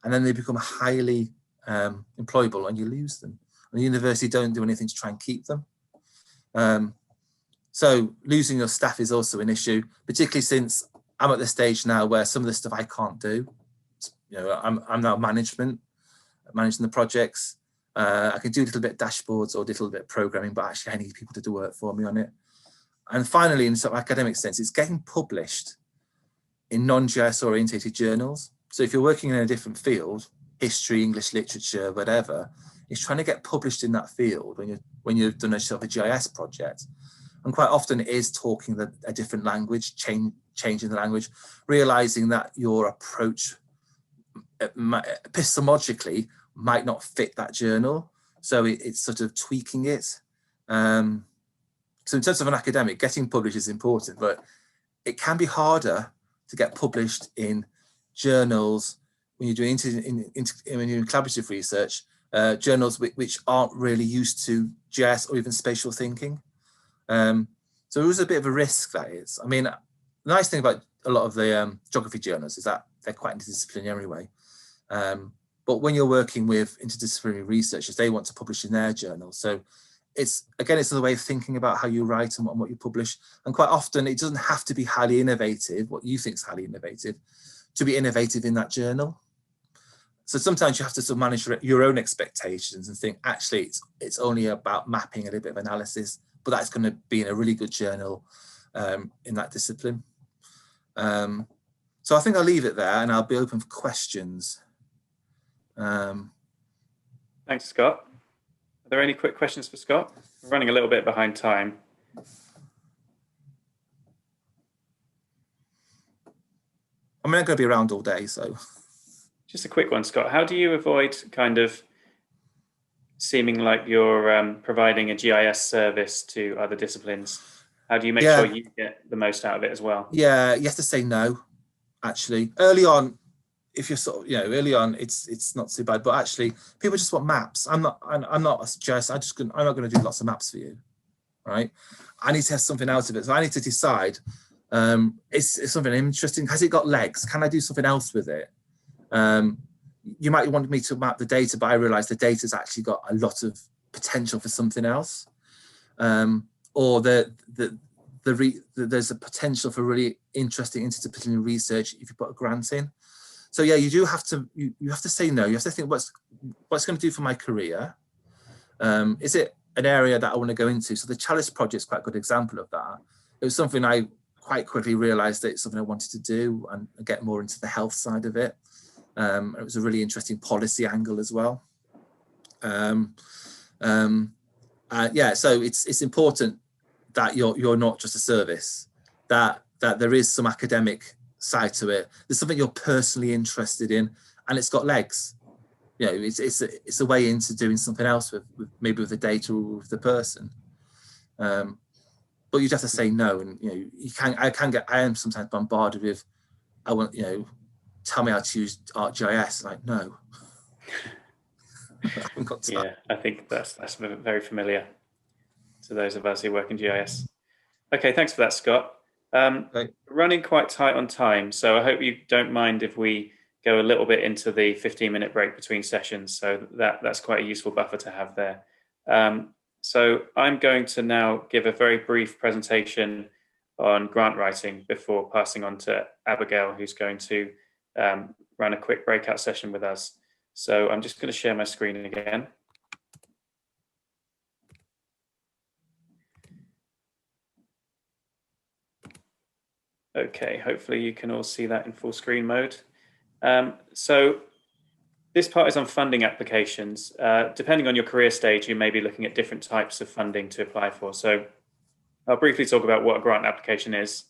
and then they become highly employable, and you lose them. And the university don't do anything to try and keep them. So losing your staff is also an issue, particularly since I'm at the stage now where some of the stuff I can't do. I'm now managing the projects. I can do a little bit of dashboards or a little bit of programming, but actually I need people to do work for me on it. And finally, in sort of academic sense, it's getting published in non-GIS orientated journals. So if you're working in a different field, history, English literature, whatever, it's trying to get published in that field when you've done a sort of a GIS project. And quite often it is talking a different language, changing the language, realizing that your approach epistemologically might not fit that journal. So it's sort of tweaking it. So in terms of an academic, getting published is important, but it can be harder to get published in journals when you're doing when you're in collaborative research, journals which aren't really used to GIS or even spatial thinking. So there is a bit of a risk, that is. I mean, the nice thing about a lot of the geography journals is that they're quite interdisciplinary anyway. But when you're working with interdisciplinary researchers, they want to publish in their journal. So it's a way of thinking about how you write and what you publish. And quite often it doesn't have to be highly innovative, what you think is highly innovative, to be innovative in that journal. So sometimes you have to sort of manage your own expectations and think, actually, it's only about mapping, a little bit of analysis, but that's going to be in a really good journal in that discipline. So I think I'll leave it there, and I'll be open for questions. Thanks, Scott. Are there any quick questions for Scott? We're running a little bit behind time. I'm not going to be around all day, so. Just a quick one, Scott. How do you avoid kind of seeming like you're providing a GIS service to other disciplines? How do you make sure you get the most out of it as well? Yeah, you have to say no, actually. Early on, if you're sort of, early on, it's not too bad, but actually people just want maps. I'm not a GIS, I'm not going to do lots of maps for you, right? I need to have something out of it. So I need to decide, It's something interesting. Has it got legs? Can I do something else with it? You might want me to map the data, but I realize the data's actually got a lot of potential for something else. Or there's a potential for really interesting interdisciplinary research if you put a grant in. So yeah, you do have to you have to say no. You have to think what's going to do for my career. Is it an area that I want to go into? So the Chalice project is quite a good example of that. It was something I quite quickly realized that it's something I wanted to do and get more into the health side of it. It was a really interesting policy angle as well. Yeah, so it's important that you're not just a service, that there is some academic side to it. There's something you're personally interested in, and it's got legs. You know, it's a way into doing something else with maybe with the data or with the person. But you'd have to say no, and you know, I am sometimes bombarded with, I want, you know, tell me how to use ArcGIS. Like, no. I haven't got time. Yeah, I think that's very familiar to those of us who work in GIS. Okay, thanks for that, Scott. Okay. Running quite tight on time, so I hope you don't mind if we go a little bit into the 15-minute break between sessions. So that's quite a useful buffer to have there. So I'm going to now give a very brief presentation on grant writing before passing on to Abigail, who's going to run a quick breakout session with us. So I'm just going to share my screen again. Okay, hopefully you can all see that in full screen mode. So this part is on funding applications. Depending on your career stage, you may be looking at different types of funding to apply for. So I'll briefly talk about what a grant application is,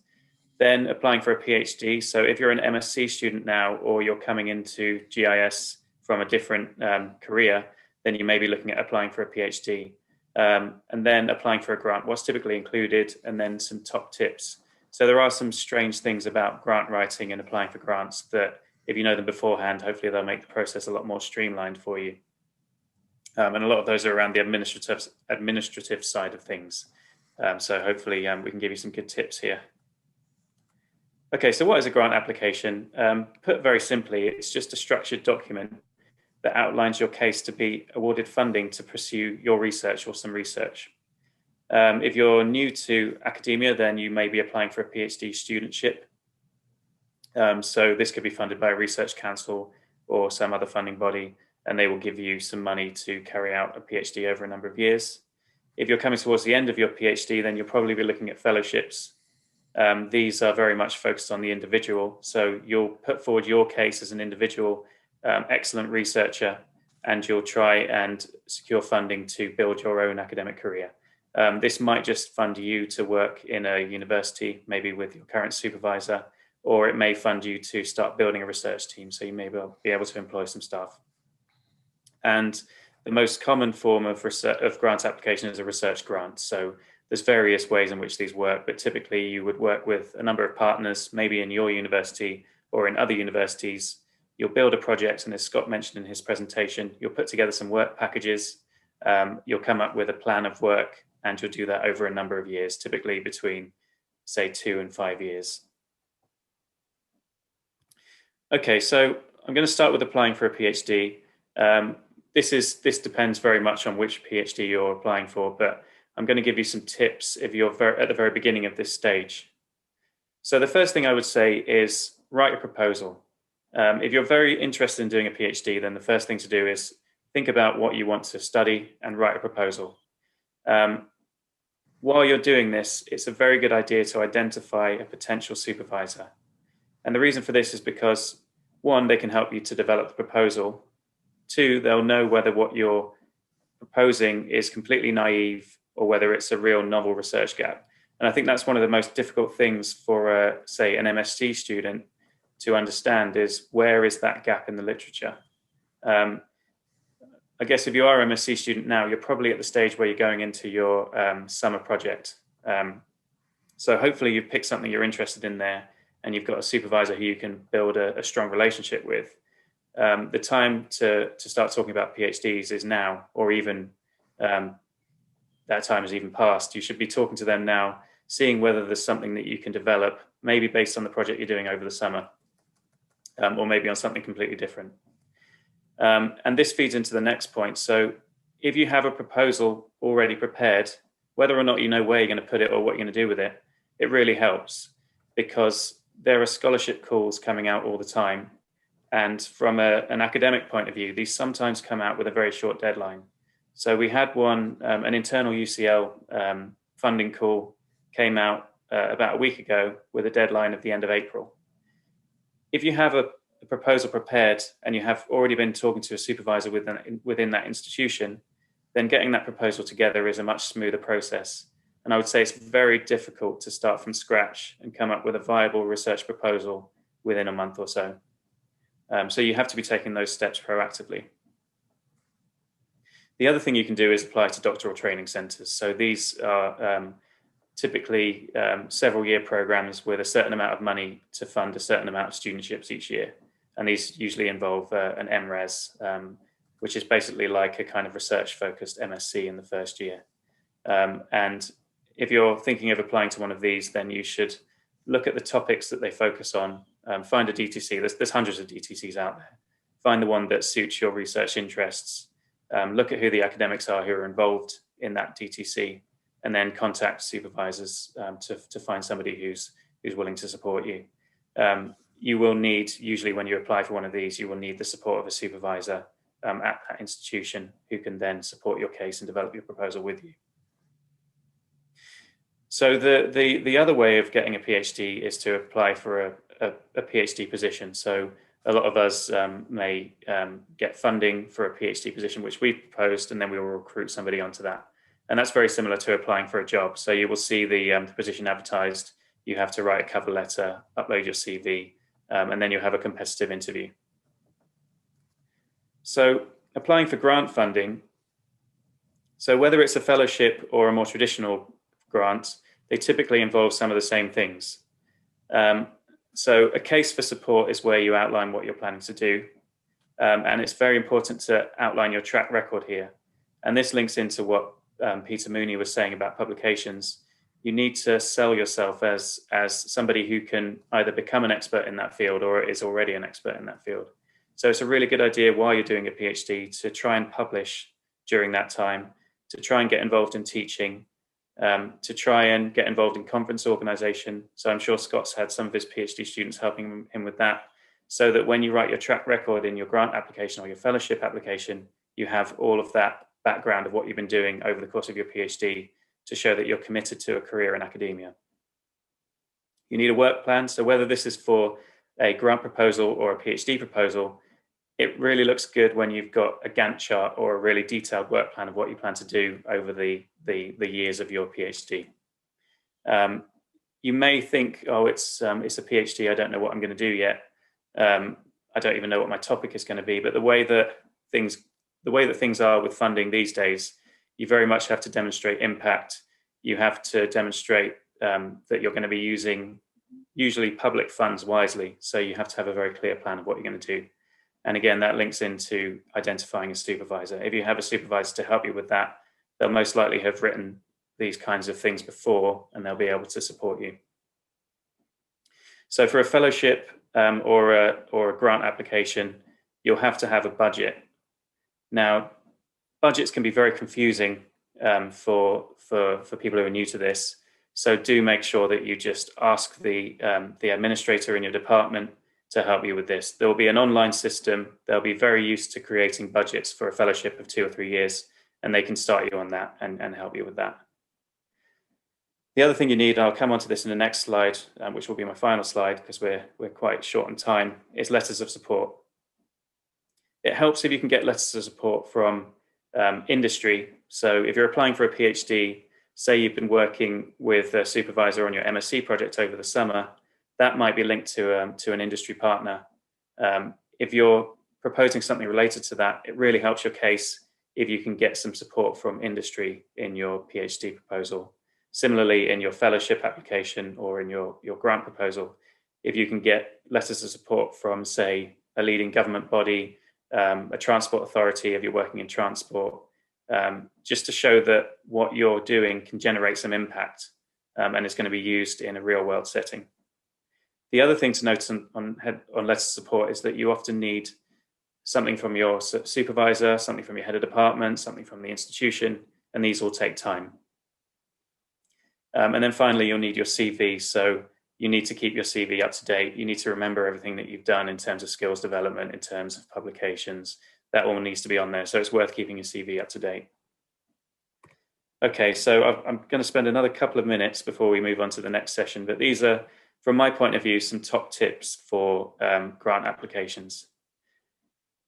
then applying for a PhD. So if you're an MSc student now, or you're coming into GIS from a different career, then you may be looking at applying for a PhD. And then applying for a grant, what's typically included, and then some top tips. So there are some strange things about grant writing and applying for grants that, if you know them beforehand, hopefully they'll make the process a lot more streamlined for you. And a lot of those are around the administrative side of things. So hopefully we can give you some good tips here. Okay, so what is a grant application? Put very simply, it's just a structured document that outlines your case to be awarded funding to pursue your research or some research. If you're new to academia, then you may be applying for a PhD studentship. So this could be funded by a research council or some other funding body, and they will give you some money to carry out a PhD over a number of years. If you're coming towards the end of your PhD, then you'll probably be looking at fellowships. These are very much focused on the individual. So you'll put forward your case as an individual, excellent researcher, and you'll try and secure funding to build your own academic career. This might just fund you to work in a university, maybe with your current supervisor, or it may fund you to start building a research team, so you may be able to employ some staff. And the most common form of grant application is a research grant. So there's various ways in which these work, but typically you would work with a number of partners, maybe in your university or in other universities. You'll build a project, and as Scott mentioned in his presentation, you'll put together some work packages, you'll come up with a plan of work, and you'll do that over a number of years, typically between, say, 2 and 5 years. Okay, so I'm going to start with applying for a PhD. This depends very much on which PhD you're applying for, but I'm going to give you some tips if you're at the very beginning of this stage. So the first thing I would say is write a proposal. If you're very interested in doing a PhD, then the first thing to do is think about what you want to study and write a proposal. While you're doing this, it's a very good idea to identify a potential supervisor. And the reason for this is because, 1, they can help you to develop the proposal. 2, they'll know whether what you're proposing is completely naive or whether it's a real novel research gap. And I think that's one of the most difficult things for, say, an MSc student to understand is, where is that gap in the literature? I guess if you are an MSc student now, you're probably at the stage where you're going into your summer project. So hopefully you've picked something you're interested in there, and you've got a supervisor who you can build a strong relationship with. The time to start talking about PhDs is now, or even that time has even passed. You should be talking to them now seeing whether there's something that you can develop, maybe based on the project you're doing over the summer, or maybe on something completely different. And this feeds into the next point. So if you have a proposal already prepared, whether or not you know where you're going to put it or what you're going to do with it, it really helps, because there are scholarship calls coming out all the time. And from an academic point of view, these sometimes come out with a very short deadline. So we had one, an internal UCL funding call came out about a week ago with a deadline of the end of April. If you have a proposal prepared and you have already been talking to a supervisor within that institution, then getting that proposal together is a much smoother process. And I would say it's very difficult to start from scratch and come up with a viable research proposal within a month or so. So you have to be taking those steps proactively. The other thing you can do is apply to doctoral training centres. So these are typically several year programs with a certain amount of money to fund a certain amount of studentships each year. And these usually involve an MRes, which is basically like a kind of research focused MSc in the first year. And if you're thinking of applying to one of these, then you should look at the topics that they focus on, find a DTC, there's hundreds of DTCs out there, find the one that suits your research interests, look at who the academics are who are involved in that DTC, and then contact supervisors to find somebody who's willing to support you. You will need, usually when you apply for one of these, you will need the support of a supervisor at that institution who can then support your case and develop your proposal with you. So the other way of getting a PhD is to apply for a PhD position. So a lot of us may get funding for a PhD position, which we've proposed, and then we will recruit somebody onto that. And that's very similar to applying for a job. So you will see the position advertised, you have to write a cover letter, upload your CV, and then you have a competitive interview. So applying for grant funding, so whether it's a fellowship or a more traditional grant, they typically involve some of the same things. So a case for support is where you outline what you're planning to do. And it's very important to outline your track record here. And this links into what Peter Mooney was saying about publications. You need to sell yourself as somebody who can either become an expert in that field or is already an expert in that field. So it's a really good idea while you're doing a PhD to try and publish during that time, to try and get involved in teaching, to try and get involved in conference organisation. So I'm sure Scott's had some of his PhD students helping him with that, so that when you write your track record in your grant application or your fellowship application, you have all of that background of what you've been doing over the course of your PhD to show that you're committed to a career in academia. You need a work plan. So whether this is for a grant proposal or a PhD proposal, it really looks good when you've got a Gantt chart or a really detailed work plan of what you plan to do over the years of your PhD. You may think, oh, it's a PhD, I don't know what I'm going to do yet. I don't even know what my topic is going to be. But the way that things are with funding these days, you very much have to demonstrate impact. You have to demonstrate that you're going to be using usually public funds wisely. So you have to have a very clear plan of what you're going to do. And again, that links into identifying a supervisor. If you have a supervisor to help you with that, they'll most likely have written these kinds of things before, and they'll be able to support you. So for a fellowship or a grant application, you'll have to have a budget. Now, budgets can be very confusing for people who are new to this. So do make sure that you just ask the administrator in your department to help you with this. There will be an online system. They'll be very used to creating budgets for a fellowship of 2 or 3 years, and they can start you on that and help you with that. The other thing you need, and I'll come on to this in the next slide, which will be my final slide because we're quite short on time, is letters of support. It helps if you can get letters of support from industry. So if you're applying for a PhD, say you've been working with a supervisor on your MSc project over the summer, that might be linked to an industry partner. If you're proposing something related to that, it really helps your case if you can get some support from industry in your PhD proposal. Similarly, in your fellowship application or in your grant proposal, if you can get letters of support from, say, a leading government body, a transport authority, if you're working in transport, just to show that what you're doing can generate some impact, and it's going to be used in a real world setting. The other thing to note on letter of support is that you often need something from your supervisor, something from your head of department, something from the institution, and these all take time. And then finally, you'll need your CV. So you need to keep your CV up to date. You need to remember everything that you've done in terms of skills development, in terms of publications. That all needs to be on there. So it's worth keeping your CV up to date. Okay, so I'm going to spend another couple of minutes before we move on to the next session. But these are, from my point of view, some top tips for grant applications.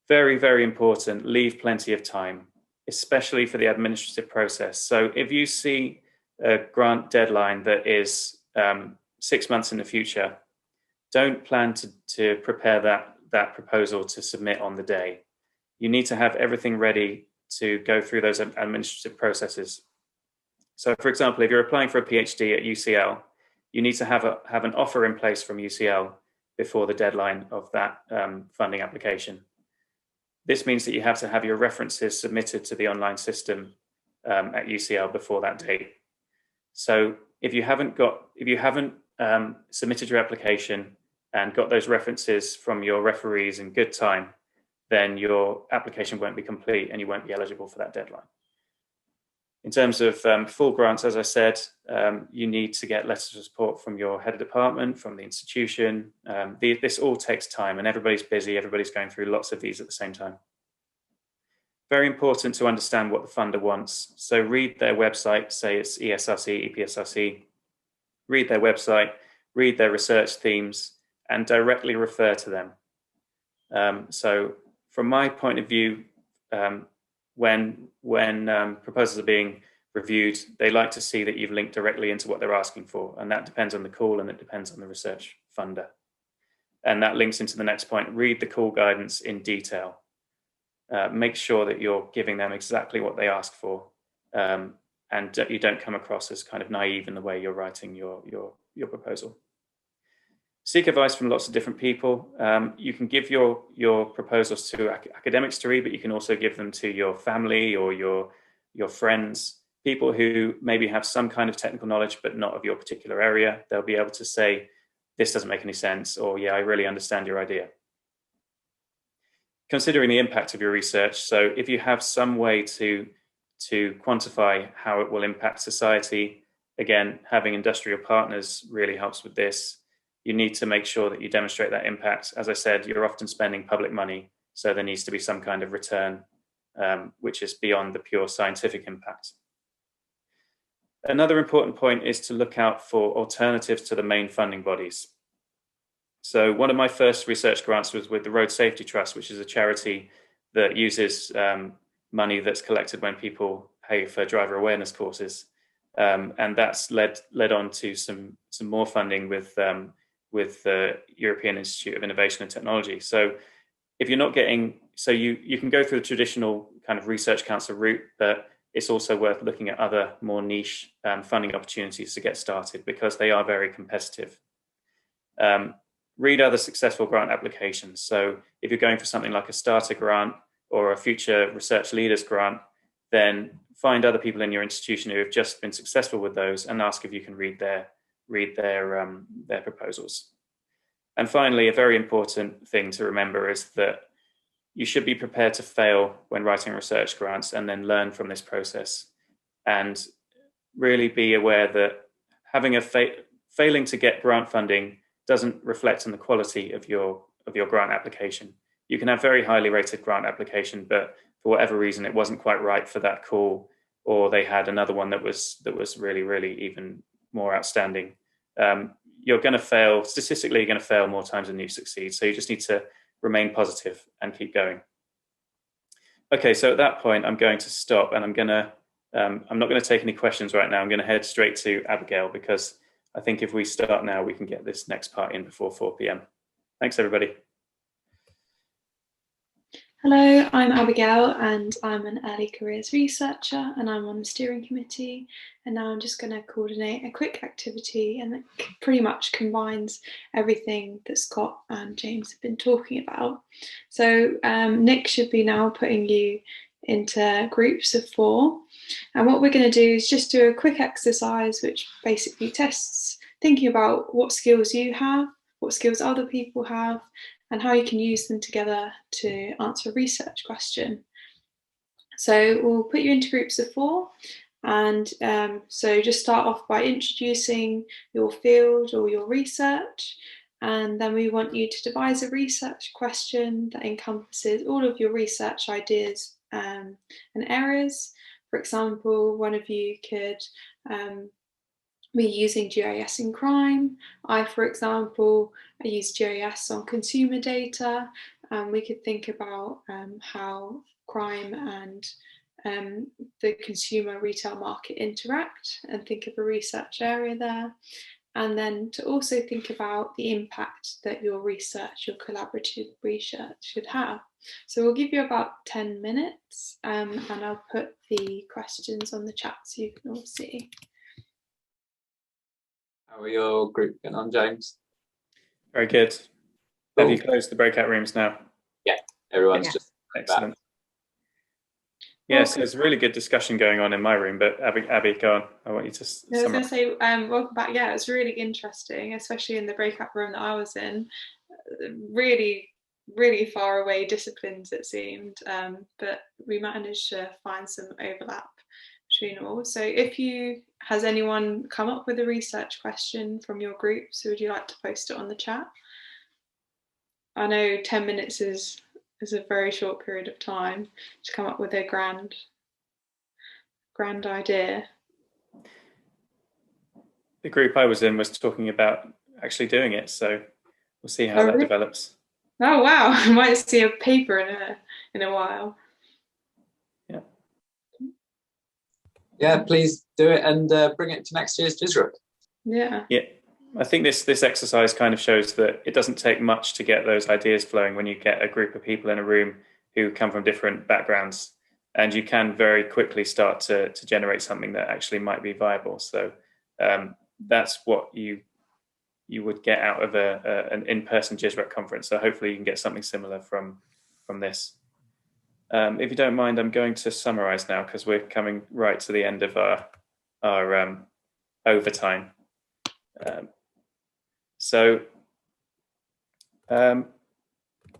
Very, very important, leave plenty of time, especially for the administrative process. So if you see a grant deadline that is 6 months in the future, don't plan to prepare that proposal to submit on the day. You need to have everything ready to go through those administrative processes. So for example, if you're applying for a PhD at UCL, you need to have an offer in place from UCL before the deadline of that funding application. This means that you have to have your references submitted to the online system at UCL before that date. So if you haven't submitted your application and got those references from your referees in good time, then your application won't be complete and you won't be eligible for that deadline. In terms of full grants, as I said, you need to get letters of support from your head of department, from the institution. This all takes time and everybody's busy, everybody's going through lots of these at the same time. Very important to understand what the funder wants. So read their website, say it's ESRC, EPSRC, read their website, read their research themes, and directly refer to them. So from my point of view, when proposals are being reviewed, they like to see that you've linked directly into what they're asking for, and that depends on the call and it depends on the research funder. And that links into the next point. Read the call guidance in detail. Make sure that you're giving them exactly what they ask for, and you don't come across as kind of naive in the way you're writing your proposal. Seek advice from lots of different people. You can give your proposals to academics to read, but you can also give them to your family or your friends, people who maybe have some kind of technical knowledge, but not of your particular area. They'll be able to say, this doesn't make any sense, or yeah, I really understand your idea. Considering the impact of your research. So if you have some way to quantify how it will impact society, again, having industrial partners really helps with this. You need to make sure that you demonstrate that impact. As I said, you're often spending public money, so there needs to be some kind of return, which is beyond the pure scientific impact. Another important point is to look out for alternatives to the main funding bodies. So one of my first research grants was with the Road Safety Trust, which is a charity that uses money that's collected when people pay for driver awareness courses. And that's led on to some more funding with the European Institute of Innovation and Technology. So if you're not getting, so you can go through the traditional kind of research council route, but it's also worth looking at other more niche funding opportunities to get started because they are very competitive. Read other successful grant applications. So if you're going for something like a starter grant or a future research leaders grant, then find other people in your institution who have just been successful with those and ask if you can read their proposals. And finally, a very important thing to remember is that you should be prepared to fail when writing research grants and then learn from this process. And really be aware that having failing to get grant funding doesn't reflect on the quality of your grant application. You can have very highly rated grant application, but for whatever reason, it wasn't quite right for that call, or they had another one that was really, really even more outstanding. You're going to fail, statistically, you're going to fail more times than you succeed. So you just need to remain positive and keep going. Okay, so at that point, I'm going to stop and I'm not going to take any questions right now. I'm going to head straight to Abigail because I think if we start now, we can get this next part in before 4 p.m. Thanks, everybody. Hello, I'm Abigail and I'm an early careers researcher and I'm on the steering committee, and now I'm just going to coordinate a quick activity and that pretty much combines everything that Scott and James have been talking about. So Nick should be now putting you into groups of 4. And what we're going to do is just do a quick exercise which basically tests thinking about what skills you have, what skills other people have, and how you can use them together to answer a research question. So we'll put you into groups of 4, and so just start off by introducing your field or your research, and then we want you to devise a research question that encompasses all of your research ideas and areas. For example, one of you could be using GIS in crime. I, for example, I use GIS on consumer data, and we could think about how crime and the consumer retail market interact and think of a research area there. And then to also think about the impact that your research, your collaborative research should have. So we'll give you about 10 minutes and I'll put the questions on the chat so you can all see. How are your group getting on, James? Very good. Have you closed the breakout rooms now? Yeah, everyone's just excellent. Yes, there's a really good discussion going on in my room, but Abby, go on. I want you to I was going to say, welcome back. Yeah, it's really interesting, especially in the breakout room that I was in. Really, really far away disciplines, it seemed, but we managed to find some overlap between all. So has anyone come up with a research question from your group? So would you like to post it on the chat? I know 10 minutes is a very short period of time to come up with a grand idea. The group I was in was talking about actually doing it, so we'll see how that develops. Oh wow, I might see a paper in a while. Yeah. Yeah, please do it and bring it to next year's GISRUK. Yeah. Yeah. I think this exercise kind of shows that it doesn't take much to get those ideas flowing when you get a group of people in a room who come from different backgrounds, and you can very quickly start to generate something that actually might be viable. So that's what you would get out of an in-person GISRUK conference. So hopefully you can get something similar from this. If you don't mind, I'm going to summarize now because we're coming right to the end of our overtime.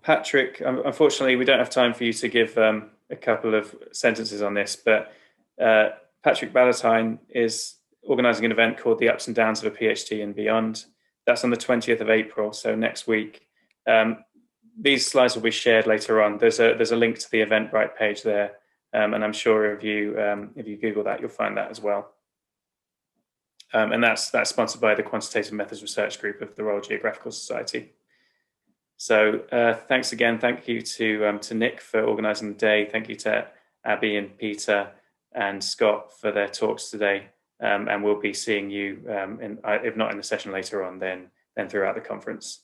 Patrick, unfortunately, we don't have time for you to give a couple of sentences on this, but Patrick Ballantyne is organising an event called The Ups and Downs of a PhD and Beyond. That's on the 20th of April, so next week. These slides will be shared later on. There's a link to the Eventbrite page there, and I'm sure if you Google that, you'll find that as well. And that's sponsored by the Quantitative Methods Research Group of the Royal Geographical Society. So thanks again. Thank you to Nick for organising the day. Thank you to Abby and Peter and Scott for their talks today. And we'll be seeing you, if not in the session later on, then throughout the conference.